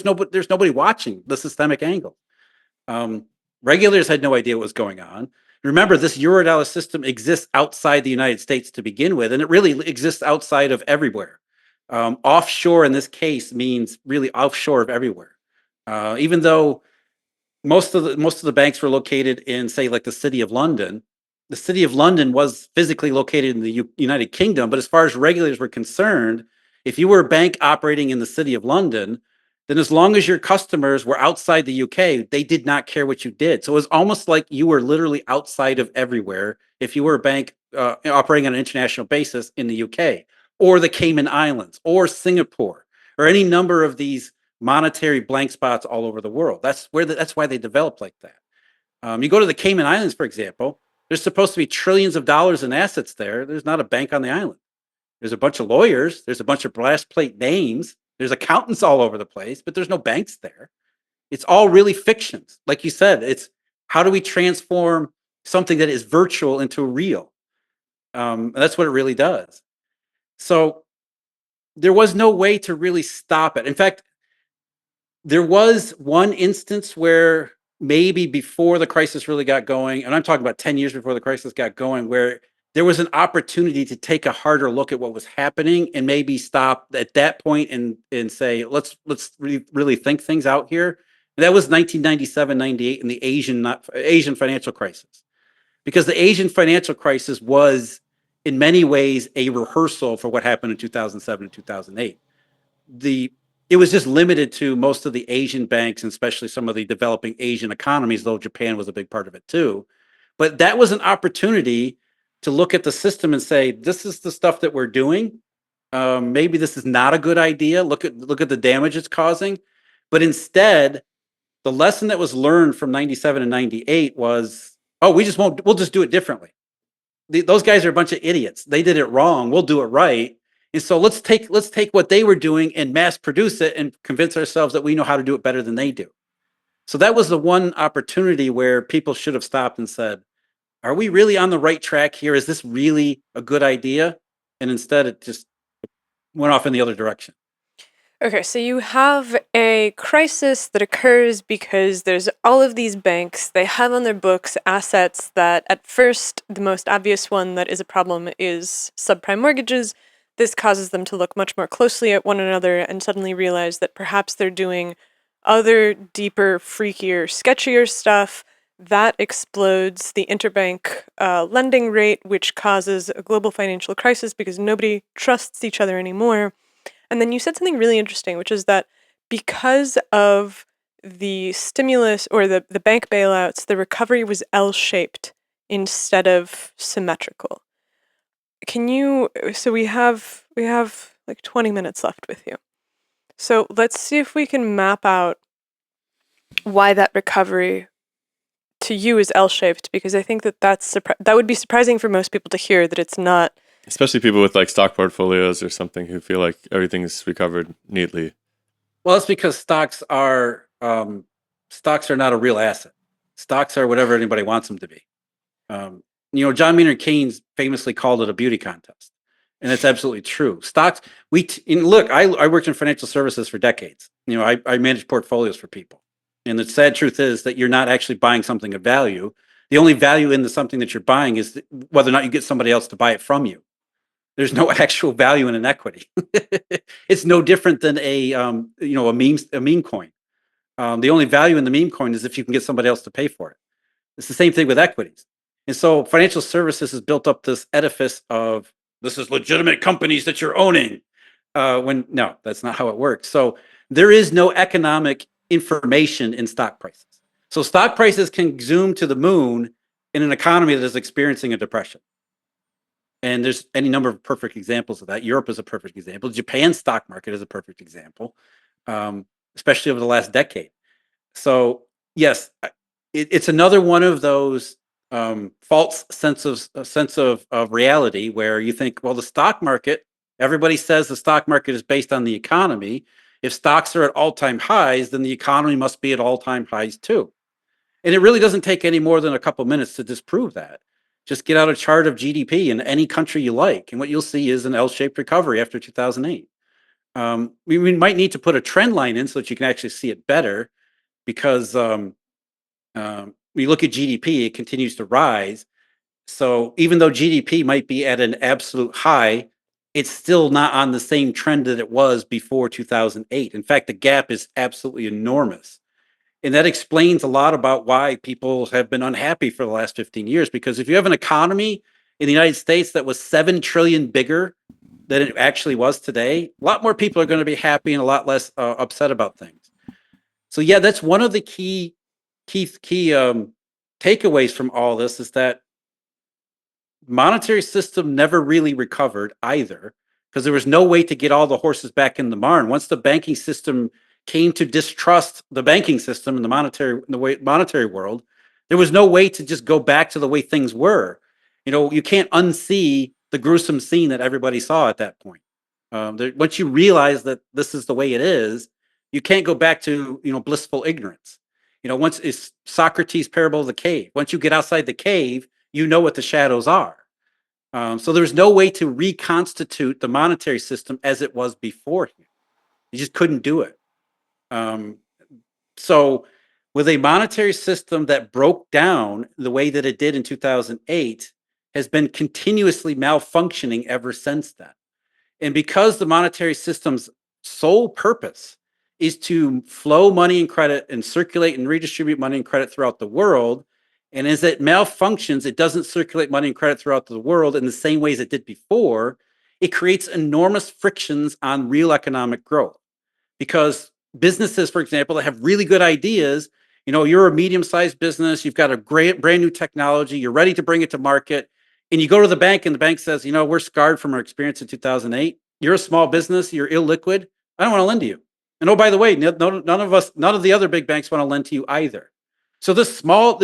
nobody watching the systemic angle. Regulators had no idea what was going on. Remember, this Eurodollar system exists outside the United States to begin with, and it really exists outside of everywhere. Offshore in this case means really offshore of everywhere. Even though most of the banks were located in, say, like the city of London. The city of London was physically located in the United Kingdom, but as far as regulators were concerned, if you were a bank operating in the city of London, then as long as your customers were outside the UK, they did not care what you did. So it was almost like you were literally outside of everywhere if you were a bank operating on an international basis in the UK or the Cayman Islands or Singapore or any number of these monetary blank spots all over the world. That's why they developed like that. You go to the Cayman Islands, for example, there's supposed to be trillions of dollars in assets there. There's not a bank on the island. There's a bunch of lawyers. There's a bunch of brass plate names. There's accountants all over the place, but there's no banks there. It's all really fictions. Like you said, it's how do we transform something that is virtual into real? And that's what it really does. So there was no way to really stop it. In fact, there was one instance where maybe before the crisis really got going, and I'm talking about 10 years before the crisis got going, where there was an opportunity to take a harder look at what was happening and maybe stop at that point and say, let's really think things out here. And that was 1997, 98 in the Asian financial crisis. Because the Asian financial crisis was in many ways a rehearsal for what happened in 2007 and 2008. It was just limited to most of the Asian banks, and especially some of the developing Asian economies, though Japan was a big part of it too. But that was an opportunity to look at the system and say, this is the stuff that we're doing. Maybe this is not a good idea. Look at the damage it's causing. But instead, the lesson that was learned from 97 and 98 was, we'll just do it differently. Those guys are a bunch of idiots. They did it wrong. We'll do it right. And so let's take what they were doing and mass produce it and convince ourselves that we know how to do it better than they do. So that was the one opportunity where people should have stopped and said, are we really on the right track here? Is this really a good idea? And instead it just went off in the other direction. Okay, so you have a crisis that occurs because there's all of these banks. They have on their books assets that, at first, the most obvious one that is a problem is subprime mortgages. This causes them to look much more closely at one another and suddenly realize that perhaps they're doing other, deeper, freakier, sketchier stuff. That explodes the interbank lending rate, which causes a global financial crisis because nobody trusts each other anymore. And then you said something really interesting, which is that because of the stimulus or the bank bailouts, the recovery was L-shaped instead of symmetrical. So we have like 20 minutes left with you. So let's see if we can map out why that recovery to you is L-shaped, because I think that would be surprising for most people to hear that it's not. Especially people with like stock portfolios or something who feel like everything's recovered neatly. Well, it's because stocks are not a real asset. Stocks are whatever anybody wants them to be. John Maynard Keynes famously called it a beauty contest, and it's absolutely true. Stocks. Look, I worked in financial services for decades. I managed portfolios for people, and the sad truth is that you're not actually buying something of value. The only value in something that you're buying is whether or not you get somebody else to buy it from you. There's no actual value in an equity. It's no different than a meme coin. The only value in the meme coin is if you can get somebody else to pay for it. It's the same thing with equities. And so financial services has built up this edifice of this is legitimate companies that you're owning. When no, that's not how it works. So there is no economic information in stock prices. So stock prices can zoom to the moon in an economy that is experiencing a depression. And there's any number of perfect examples of that. Europe is a perfect example. Japan's stock market is a perfect example, especially over the last decade. So yes, it's another one of those false sense of reality where you think, well, the stock market. Everybody says the stock market is based on the economy. If stocks are at all-time highs, then the economy must be at all-time highs too. And it really doesn't take any more than a couple minutes to disprove that. Just get out a chart of GDP in any country you like, and what you'll see is an L-shaped recovery after 2008. We might need to put a trend line in so that you can actually see it better, because when you look at GDP, it continues to rise. So even though GDP might be at an absolute high, it's still not on the same trend that it was before 2008. In fact, the gap is absolutely enormous. And that explains a lot about why people have been unhappy for the last 15 years. Because if you have an economy in the United States that was 7 trillion bigger than it actually was today, a lot more people are going to be happy and a lot less upset about things. So yeah, that's one of the key takeaways from all this, is that monetary system never really recovered either, because there was no way to get all the horses back in the barn. Once the banking system came to distrust the banking system in the monetary world, there was no way to just go back to the way things were. You can't unsee the gruesome scene that everybody saw at that point. Once you realize that this is the way it is, you can't go back to blissful ignorance. Once it's Socrates' parable of the cave. Once you get outside the cave, you know what the shadows are. So there's no way to reconstitute the monetary system as it was beforehand. You just couldn't do it. So with a monetary system that broke down the way that it did in 2008, has been continuously malfunctioning ever since then. And because the monetary system's sole purpose is to flow money and credit and circulate and redistribute money and credit throughout the world, and as it malfunctions, it doesn't circulate money and credit throughout the world in the same ways it did before, it creates enormous frictions on real economic growth. Because businesses, for example, that have really good ideas, you're a medium-sized business, you've got a great brand new technology, you're ready to bring it to market, and you go to the bank and the bank says, we're scarred from our experience in 2008. You're a small business, you're illiquid, I don't want to lend to you. And oh, by the way, none of the other big banks want to lend to you either. So this small,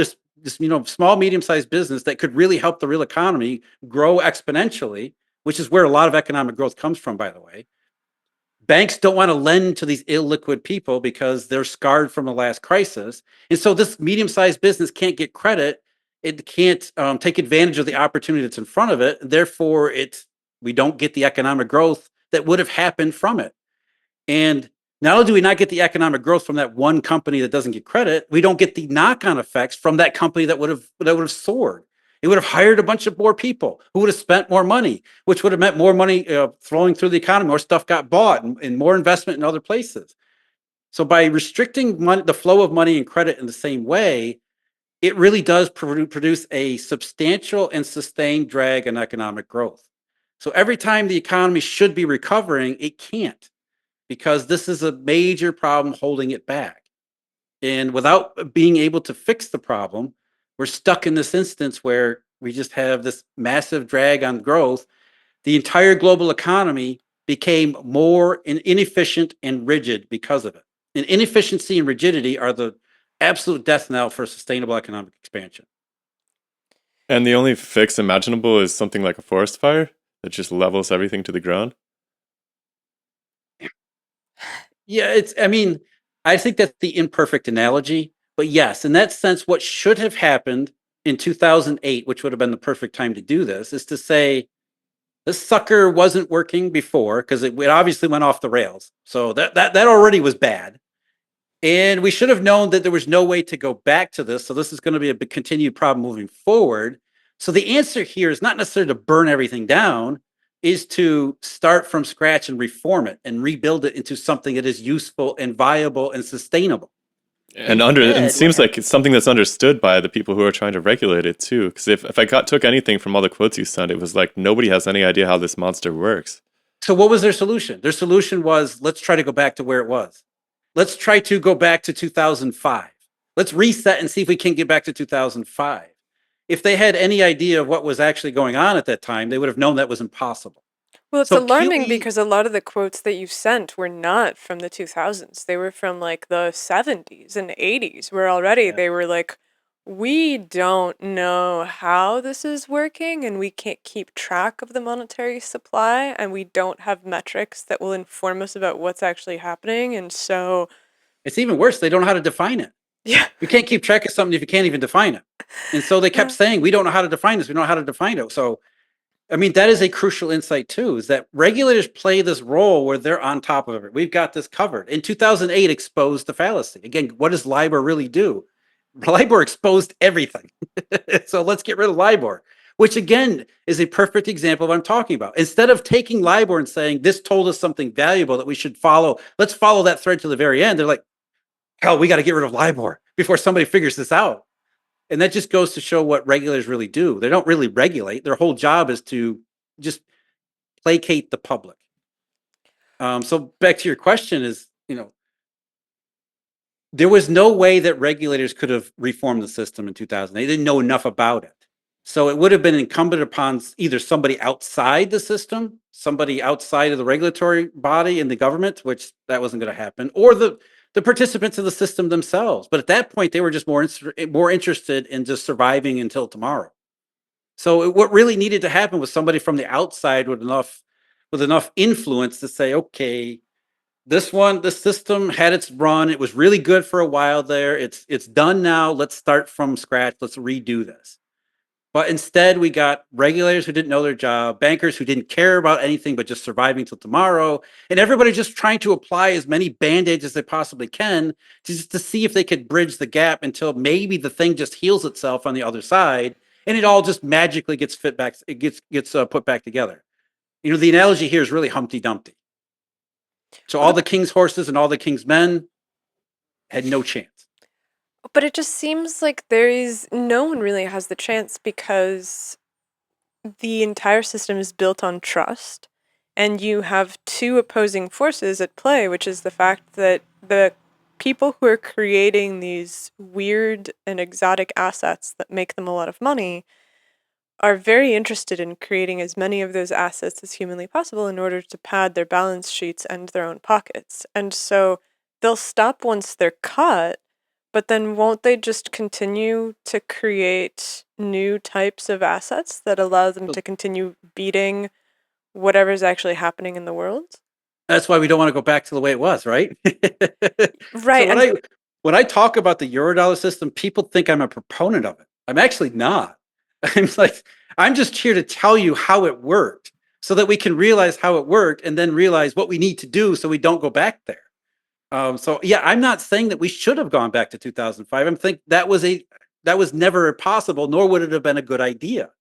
medium-sized business that could really help the real economy grow exponentially, which is where a lot of economic growth comes from, by the way. Banks don't want to lend to these illiquid people because they're scarred from the last crisis. And so this medium-sized business can't get credit. It can't take advantage of the opportunity that's in front of it. Therefore, we don't get the economic growth that would have happened from it. And not only do we not get the economic growth from that one company that doesn't get credit, we don't get the knock-on effects from that company that would have soared. It would have hired a bunch of more people who would have spent more money, which would have meant more money flowing through the economy. More stuff got bought and more investment in other places. So by restricting the flow of money and credit in the same way, it really does produce a substantial and sustained drag on economic growth. So every time the economy should be recovering, it can't, because this is a major problem holding it back. And without being able to fix the problem, we're stuck in this instance where we just have this massive drag on growth. The entire global economy became more inefficient and rigid because of it. And inefficiency and rigidity are the absolute death knell for sustainable economic expansion. And the only fix imaginable is something like a forest fire that just levels everything to the ground. Yeah, I think that's the imperfect analogy. But yes, in that sense, what should have happened in 2008, which would have been the perfect time to do this, is to say, this sucker wasn't working before because it obviously went off the rails. So that already was bad. And we should have known that there was no way to go back to this. So this is going to be a continued problem moving forward. So the answer here is not necessarily to burn everything down, is to start from scratch and reform it and rebuild it into something that is useful and viable and sustainable. And it seems like it's something that's understood by the people who are trying to regulate it too. Because if I took anything from all the quotes you sent, it was like nobody has any idea how this monster works. So what was their solution? Their solution was, let's try to go back to where it was. Let's try to go back to 2005. Let's reset and see if we can get back to 2005. If they had any idea of what was actually going on at that time, they would have known that was impossible. Well, it's alarming because a lot of the quotes that you sent were not from the 2000s. They were from like the 70s and 80s, where already they were like, we don't know how this is working and we can't keep track of the monetary supply and we don't have metrics that will inform us about what's actually happening. And so it's even worse. They don't know how to define it. Yeah. You can't keep track of something if you can't even define it. And so they kept saying, we don't know how to define this. We don't know how to define it. So, that is a crucial insight too, is that regulators play this role where they're on top of it. We've got this covered. In 2008 exposed the fallacy. Again, what does LIBOR really do? LIBOR exposed everything. So let's get rid of LIBOR, which again is a perfect example of what I'm talking about. Instead of taking LIBOR and saying, this told us something valuable that we should follow, let's follow that thread to the very end. They're like, hell, we got to get rid of LIBOR before somebody figures this out. And that just goes to show what regulators really do. They don't really regulate. Their whole job is to just placate the public. So back to your question is, there was no way that regulators could have reformed the system in 2000. They didn't know enough about it. So it would have been incumbent upon either somebody outside the system, somebody outside of the regulatory body in the government, which that wasn't going to happen, or the participants of the system themselves. But at that point, they were just more interested in just surviving until tomorrow. So what really needed to happen was somebody from the outside with enough influence to say, okay, this system had its run. It was really good for a while there. It's done now. Let's start from scratch. Let's redo this. But instead, we got regulators who didn't know their job, bankers who didn't care about anything but just surviving till tomorrow, and everybody just trying to apply as many band-aids as they possibly can just to see if they could bridge the gap until maybe the thing just heals itself on the other side, and it all just magically gets put back together. The analogy here is really Humpty Dumpty. So all the king's horses and all the king's men had no chance. But it just seems like no one really has the chance because the entire system is built on trust, and you have two opposing forces at play, which is the fact that the people who are creating these weird and exotic assets that make them a lot of money are very interested in creating as many of those assets as humanly possible in order to pad their balance sheets and their own pockets. And so they'll stop once they're caught, but then won't they just continue to create new types of assets that allow them to continue beating whatever's actually happening in the world? That's why we don't want to go back to the way it was, right? Right. So when I talk about the Eurodollar system, people think I'm a proponent of it. I'm actually not. I'm just here to tell you how it worked so that we can realize how it worked and then realize what we need to do so we don't go back there. So yeah, I'm not saying that we should have gone back to 2005. I'm thinking that was never possible, nor would it have been a good idea.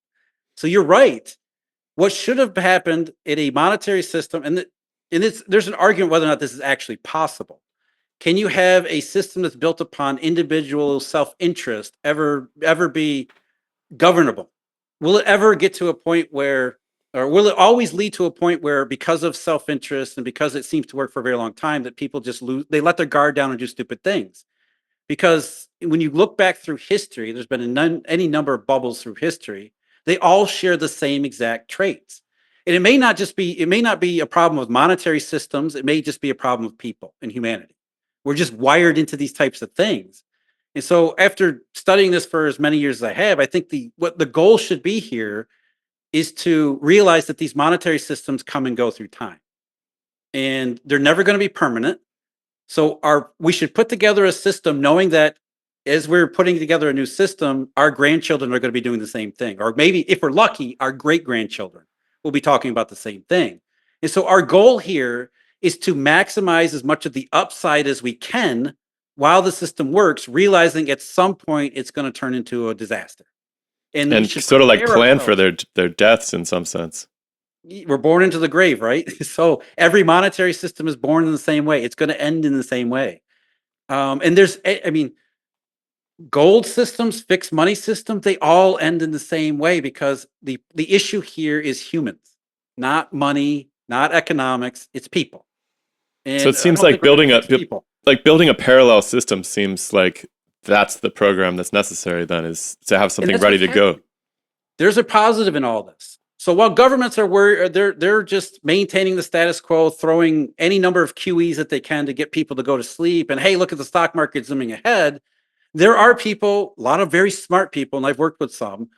So you're right. What should have happened in a monetary system, there's an argument whether or not this is actually possible. Can you have a system that's built upon individual self-interest ever be governable? Will it ever get to a point where, or will it always lead to a point where, because of self-interest and because it seems to work for a very long time, that people just they let their guard down and do stupid things? Because when you look back through history, there's been any number of bubbles through history. They all share the same exact traits. And it may not be a problem with monetary systems. It may just be a problem with people and humanity. We're just wired into these types of things. And so after studying this for as many years as I have, I think what the goal should be here is to realize that these monetary systems come and go through time. And they're never going to be permanent. So we should put together a system knowing that as we're putting together a new system, our grandchildren are going to be doing the same thing. Or maybe if we're lucky, our great grandchildren will be talking about the same thing. And so our goal here is to maximize as much of the upside as we can while the system works, realizing at some point it's going to turn into a disaster. And sort of like plan for their deaths in some sense. We're born into the grave, right? So every monetary system is born in the same way. It's going to end in the same way. And gold systems, fixed money systems, they all end in the same way because the issue here is humans, not money, not economics. It's people. And so it seems like building a parallel system seems like that's the program that's necessary. Then is to have something ready to go. There's a positive in all this. So while governments are worried, they're just maintaining the status quo, throwing any number of QEs that they can to get people to go to sleep. And hey, look at the stock market zooming ahead. There are people, a lot of very smart people, and I've worked with some,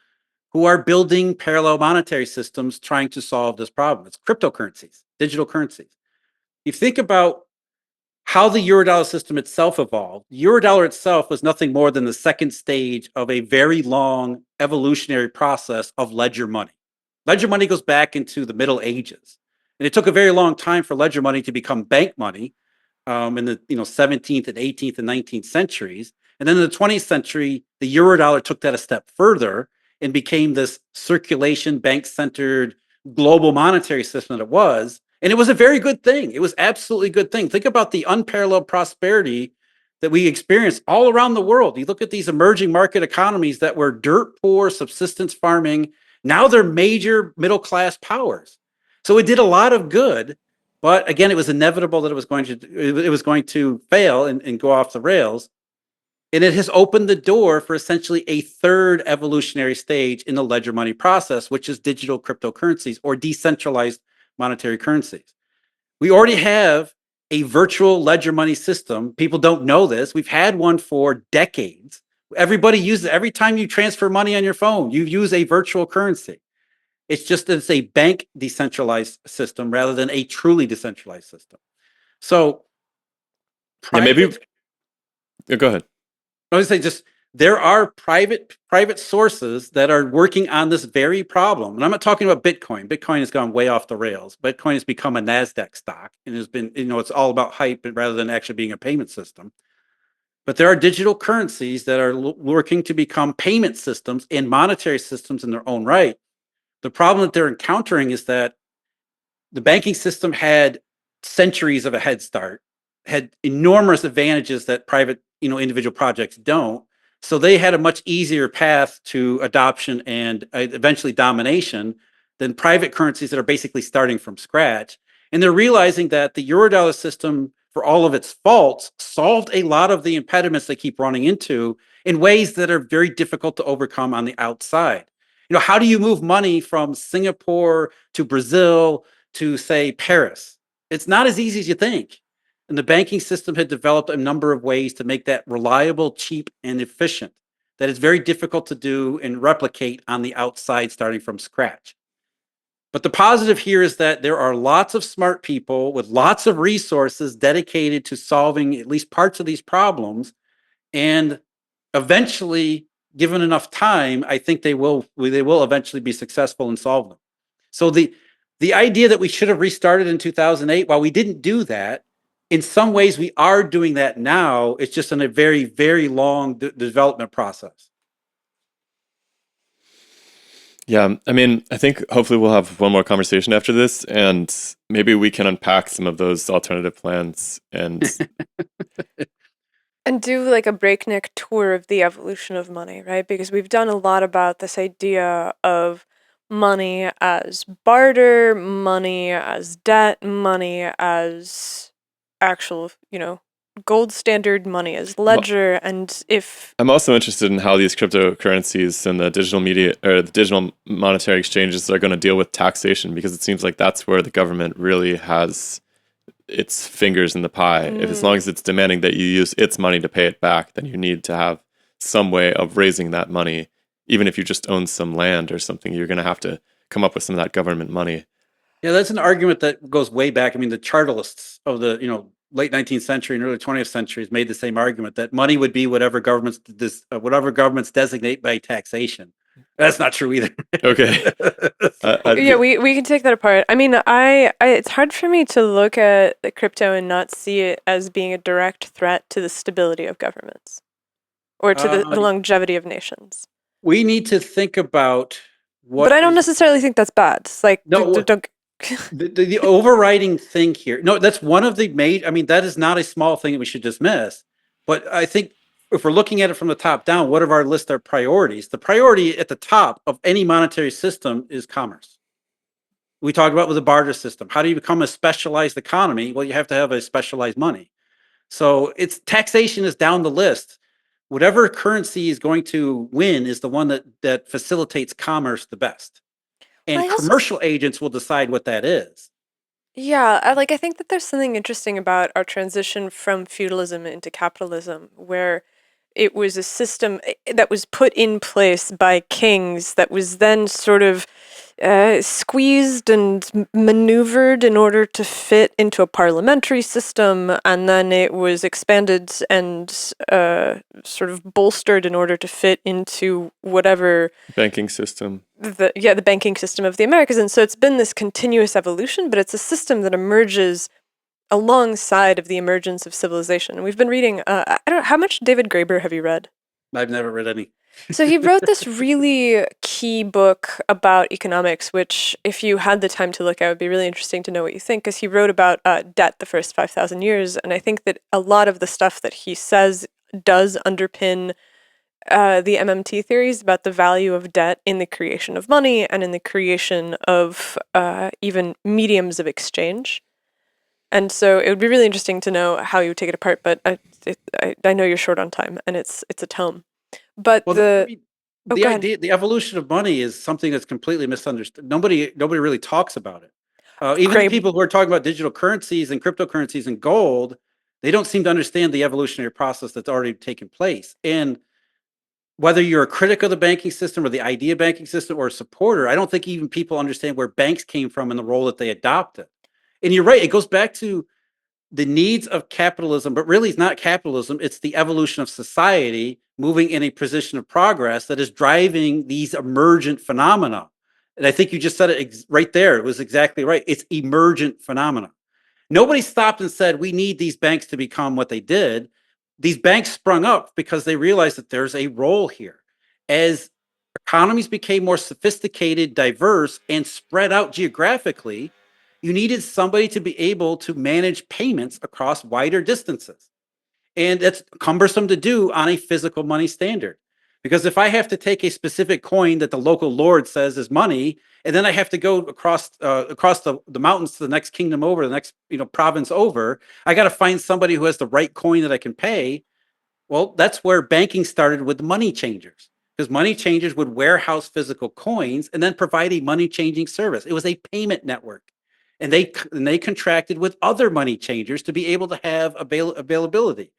who are building parallel monetary systems trying to solve this problem. It's cryptocurrencies, digital currencies. You think about how the Eurodollar system itself evolved. Eurodollar itself was nothing more than the second stage of a very long evolutionary process of ledger money. Ledger money goes back into the Middle Ages, and it took a very long time for ledger money to become bank money in the 17th and 18th and 19th centuries. And then in the 20th century, the Eurodollar took that a step further and became this circulation, bank-centered global monetary system that it was. And it was a very good thing. It was absolutely a good thing. Think about the unparalleled prosperity that we experienced all around the world. You look at these emerging market economies that were dirt poor, subsistence farming. Now they're major middle-class powers. So it did a lot of good, but again, it was inevitable that it was going to fail and go off the rails. And it has opened the door for essentially a third evolutionary stage in the ledger money process, which is digital cryptocurrencies or decentralized monetary currencies. We already have a virtual ledger money system. People don't know this. We've had one for decades. Everybody uses it. Every time you transfer money on your phone, you use a virtual currency. It's just that it's a bank decentralized system rather than a truly decentralized system. So go ahead. I would say just there are private sources that are working on this very problem. And I'm not talking about Bitcoin. Bitcoin has gone way off the rails. Bitcoin has become a NASDAQ stock and has been, it's all about hype rather than actually being a payment system. But there are digital currencies that are working to become payment systems and monetary systems in their own right. The problem that they're encountering is that the banking system had centuries of a head start, had enormous advantages that private, individual projects don't. So they had a much easier path to adoption and eventually domination than private currencies that are basically starting from scratch. And they're realizing that the Eurodollar system, for all of its faults, solved a lot of the impediments they keep running into in ways that are very difficult to overcome on the outside. How do you move money from Singapore to Brazil to, say, Paris? It's not as easy as you think. And the banking system had developed a number of ways to make that reliable, cheap, and efficient that is very difficult to do and replicate on the outside starting from scratch. But the positive here is that there are lots of smart people with lots of resources dedicated to solving at least parts of these problems. And eventually, given enough time, I think they will eventually be successful in solving them. So The idea that we should have restarted in 2008, while we didn't do that, in some ways we are doing that now. It's just in a very, very long development process. Yeah, I mean, I think hopefully we'll have one more conversation after this, and maybe we can unpack some of those alternative plans. And And do like a breakneck tour of the evolution of money, right? Because we've done a lot about this idea of money as barter, money as debt, money as actual, gold standard money as ledger. And if I'm also interested in how these cryptocurrencies and the digital media or the digital monetary exchanges are going to deal with taxation, because it seems like that's where the government really has its fingers in the pie. If as long as it's demanding that you use its money to pay it back, then you need to have some way of raising that money. Even if you just own some land or something, you're going to have to come up with some of that government money. Yeah, that's an argument that goes way back. I mean, the chartalists of the late 19th century and early 20th centuries made the same argument that money would be whatever governments designate by taxation. That's not true either. Okay. yeah, we can take that apart. I mean, I it's hard for me to look at the crypto and not see it as being a direct threat to the stability of governments or to the longevity of nations. We need to think about what. But I don't necessarily think that's bad. It's like don't. The overriding thing here. No, that's one of the major. I mean, that is not a small thing that we should dismiss. But I think if we're looking at it from the top down, what of our list are priorities? The priority at the top of any monetary system is commerce. We talked about with the barter system. How do you become a specialized economy? Well, you have to have a specialized money. So it's taxation is down the list. Whatever currency is going to win is the one that facilitates commerce the best. And commercial agents will decide what that is. Yeah, I think that there's something interesting about our transition from feudalism into capitalism, where it was a system that was put in place by kings that was then sort of squeezed and maneuvered in order to fit into a parliamentary system, and then it was expanded and sort of bolstered in order to fit into whatever banking system. The banking system of the Americas. And so it's been this continuous evolution, but it's a system that emerges alongside of the emergence of civilization. And we've been reading, I don't know, how much David Graeber have you read? I've never read any. So he wrote this really key book about economics, which if you had the time to look at, would be really interesting to know what you think, because he wrote about debt the first 5,000 years. And I think that a lot of the stuff that he says does underpin the MMT theories about the value of debt in the creation of money and in the creation of even mediums of exchange. And so it would be really interesting to know how you would take it apart, but I know you're short on time, and it's a tome. But the idea, the evolution of money is something that's completely misunderstood. Nobody really talks about it. Even the people who are talking about digital currencies and cryptocurrencies and gold, they don't seem to understand the evolutionary process that's already taken place. And whether you're a critic of the banking system or the idea banking system or a supporter, I don't think even people understand where banks came from and the role that they adopted. And you're right, it goes back to the needs of capitalism, but really it's not capitalism, it's the evolution of society moving in a position of progress that is driving these emergent phenomena. And I think you just said it right there. It was exactly right. It's emergent phenomena. Nobody stopped and said, we need these banks to become what they did. These banks sprung up because they realized that there's a role here. As economies became more sophisticated, diverse, and spread out geographically, you needed somebody to be able to manage payments across wider distances. And that's cumbersome to do on a physical money standard. Because if I have to take a specific coin that the local lord says is money, and then I have to go across the mountains to the next kingdom over, the next province over, I got to find somebody who has the right coin that I can pay. Well, that's where banking started with money changers, because money changers would warehouse physical coins and then provide a money changing service. It was a payment network. And they contracted with other money changers to be able to have availability.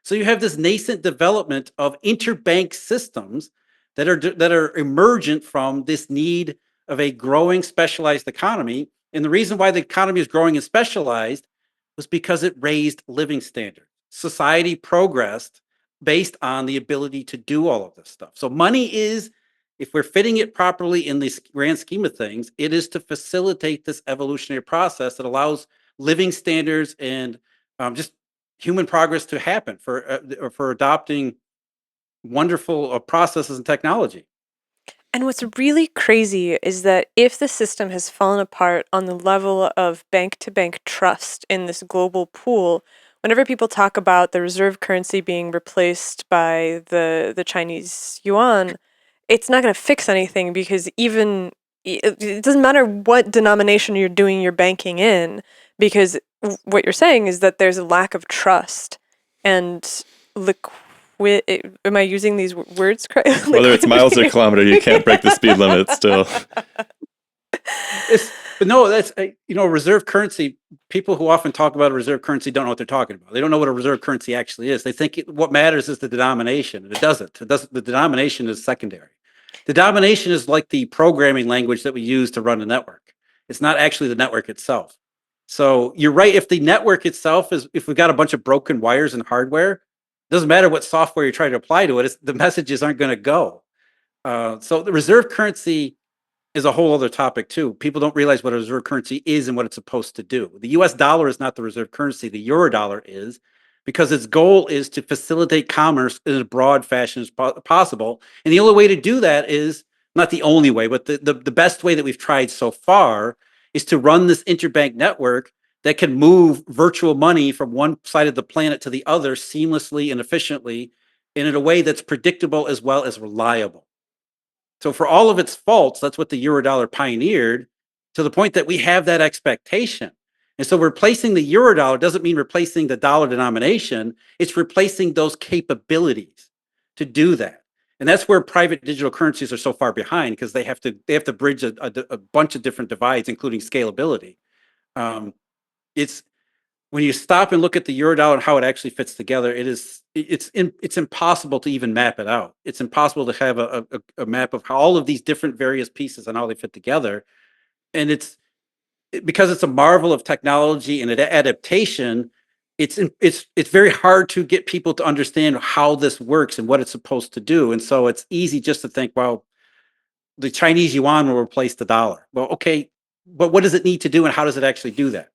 So you have this nascent development of interbank systems that are emergent from this need of a growing specialized economy. And the reason why the economy is growing and specialized was because it raised living standards. Society progressed based on the ability to do all of this stuff. So money is if we're fitting it properly in the grand scheme of things, it is to facilitate this evolutionary process that allows living standards and just human progress to happen for adopting wonderful processes and technology. And what's really crazy is that if the system has fallen apart on the level of bank-to-bank trust in this global pool, whenever people talk about the reserve currency being replaced by the Chinese yuan, it's not going to fix anything because it doesn't matter what denomination you're doing your banking in, because what you're saying is that there's a lack of trust and am I using these words correctly? Whether it's miles or kilometer, you can't break the speed limit still. But no, that's reserve currency. People who often talk about a reserve currency don't know what they're talking about. They don't know what a reserve currency actually is. They think what matters is the denomination, and it doesn't. It doesn't. The denomination is secondary. The denomination is like the programming language that we use to run a network. It's not actually the network itself. So you're right. If the network itself if we've got a bunch of broken wires and hardware, doesn't matter what software you're trying to apply to it, the messages aren't going to go. So the reserve currency is a whole other topic too. People don't realize what a reserve currency is and what it's supposed to do. The US dollar is not the reserve currency. The Eurodollar is, because its goal is to facilitate commerce in as broad fashion as possible. And the only way to do that is, not the only way, but the best way that we've tried so far is to run this interbank network that can move virtual money from one side of the planet to the other seamlessly and efficiently and in a way that's predictable as well as reliable. So for all of its faults, that's what the Eurodollar pioneered, to the point that we have that expectation. And so replacing the Eurodollar doesn't mean replacing the dollar denomination. It's replacing those capabilities to do that. And that's where private digital currencies are so far behind, because they have to bridge a bunch of different divides, including scalability. It's when you stop and look at the Eurodollar and how it actually fits together, it's impossible to even map it out. It's impossible to have a map of how all of these different various pieces and how they fit together. And because it's a marvel of technology and adaptation, it's very hard to get people to understand how this works and what it's supposed to do. And so it's easy just to think, well, the Chinese yuan will replace the dollar. Well, okay, but what does it need to do and how does it actually do that?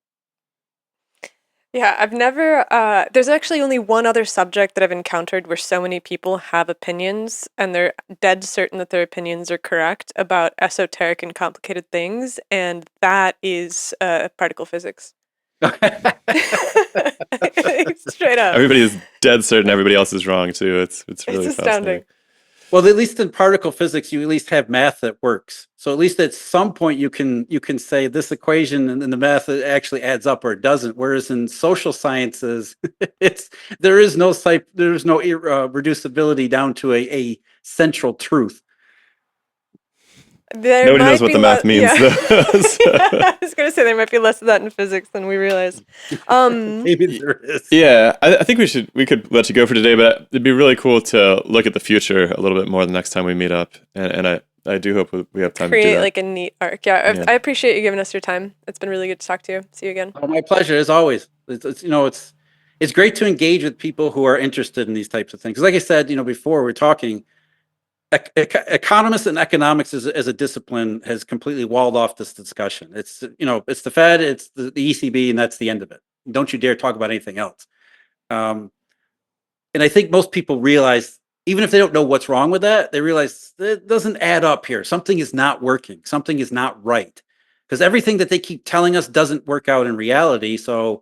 Yeah, I've never, there's actually only one other subject that I've encountered where so many people have opinions and they're dead certain that their opinions are correct about esoteric and complicated things, and that is particle physics. Straight up. Everybody is dead certain everybody else is wrong too. It's really It's astounding. fascinating. Well, at least in particle physics, you at least have math that works. So at least at some point you can say this equation and the math actually adds up or it doesn't. Whereas in social sciences, there is no reducibility down to a central truth. Nobody knows what the math means, though. I was going to say there might be less of that in physics than we realize. Maybe there is. Yeah, I think we could let you go for today, but it'd be really cool to look at the future a little bit more the next time we meet up, and I do hope we have time to do Create that. like a neat arc. Yeah, I appreciate you giving us your time. It's been really good to talk to you. See you again. Oh, my pleasure, as always. It's great to engage with people who are interested in these types of things. Like I said, before we were talking, economists and economics as a discipline has completely walled off this discussion. It's the Fed, it's the ECB, and that's the end of it. Don't you dare talk about anything else. And I think most people realize, even if they don't know what's wrong with that, they realize it doesn't add up here. Something is not working. Something is not right, because everything that they keep telling us doesn't work out in reality. So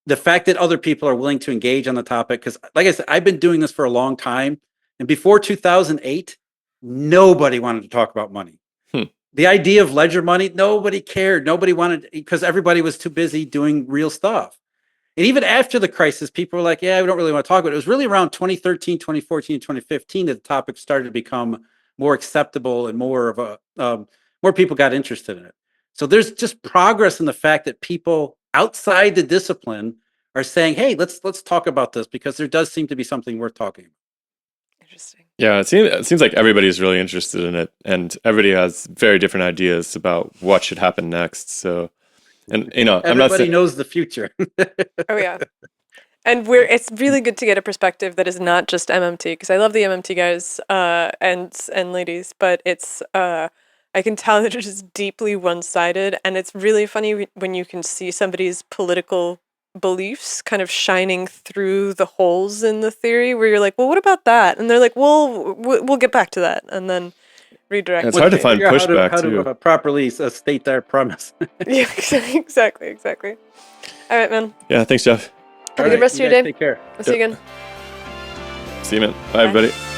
the fact that other people are willing to engage on the topic, because like I said, I've been doing this for a long time, and before 2008, nobody wanted to talk about money. The idea of ledger money, nobody cared. Nobody wanted, because everybody was too busy doing real stuff. And even after the crisis, people were like, yeah, we don't really want to talk about it. It was really around 2013, 2014, 2015 that the topic started to become more acceptable and more people got interested in it. So there's just progress in the fact that people outside the discipline are saying, hey, let's talk about this, because there does seem to be something worth talking about. Interesting. Yeah, it seems like everybody's really interested in it, and everybody has very different ideas about what should happen next. So, and I'm not Everybody knows the future. Oh yeah. And it's really good to get a perspective that is not just MMT, because I love the MMT guys and ladies, but it's I can tell that it is deeply one-sided, and it's really funny when you can see somebody's political beliefs kind of shining through the holes in the theory, where you're like, well, what about that? And they're like, well, we'll get back to that, and then redirect. It's hard to find pushback how too. to properly state their premise. Yeah, exactly. All right, man. Yeah, thanks, Jeff. Have a good rest of your day. Take care. I'll see you again. See you, man. Bye, everybody.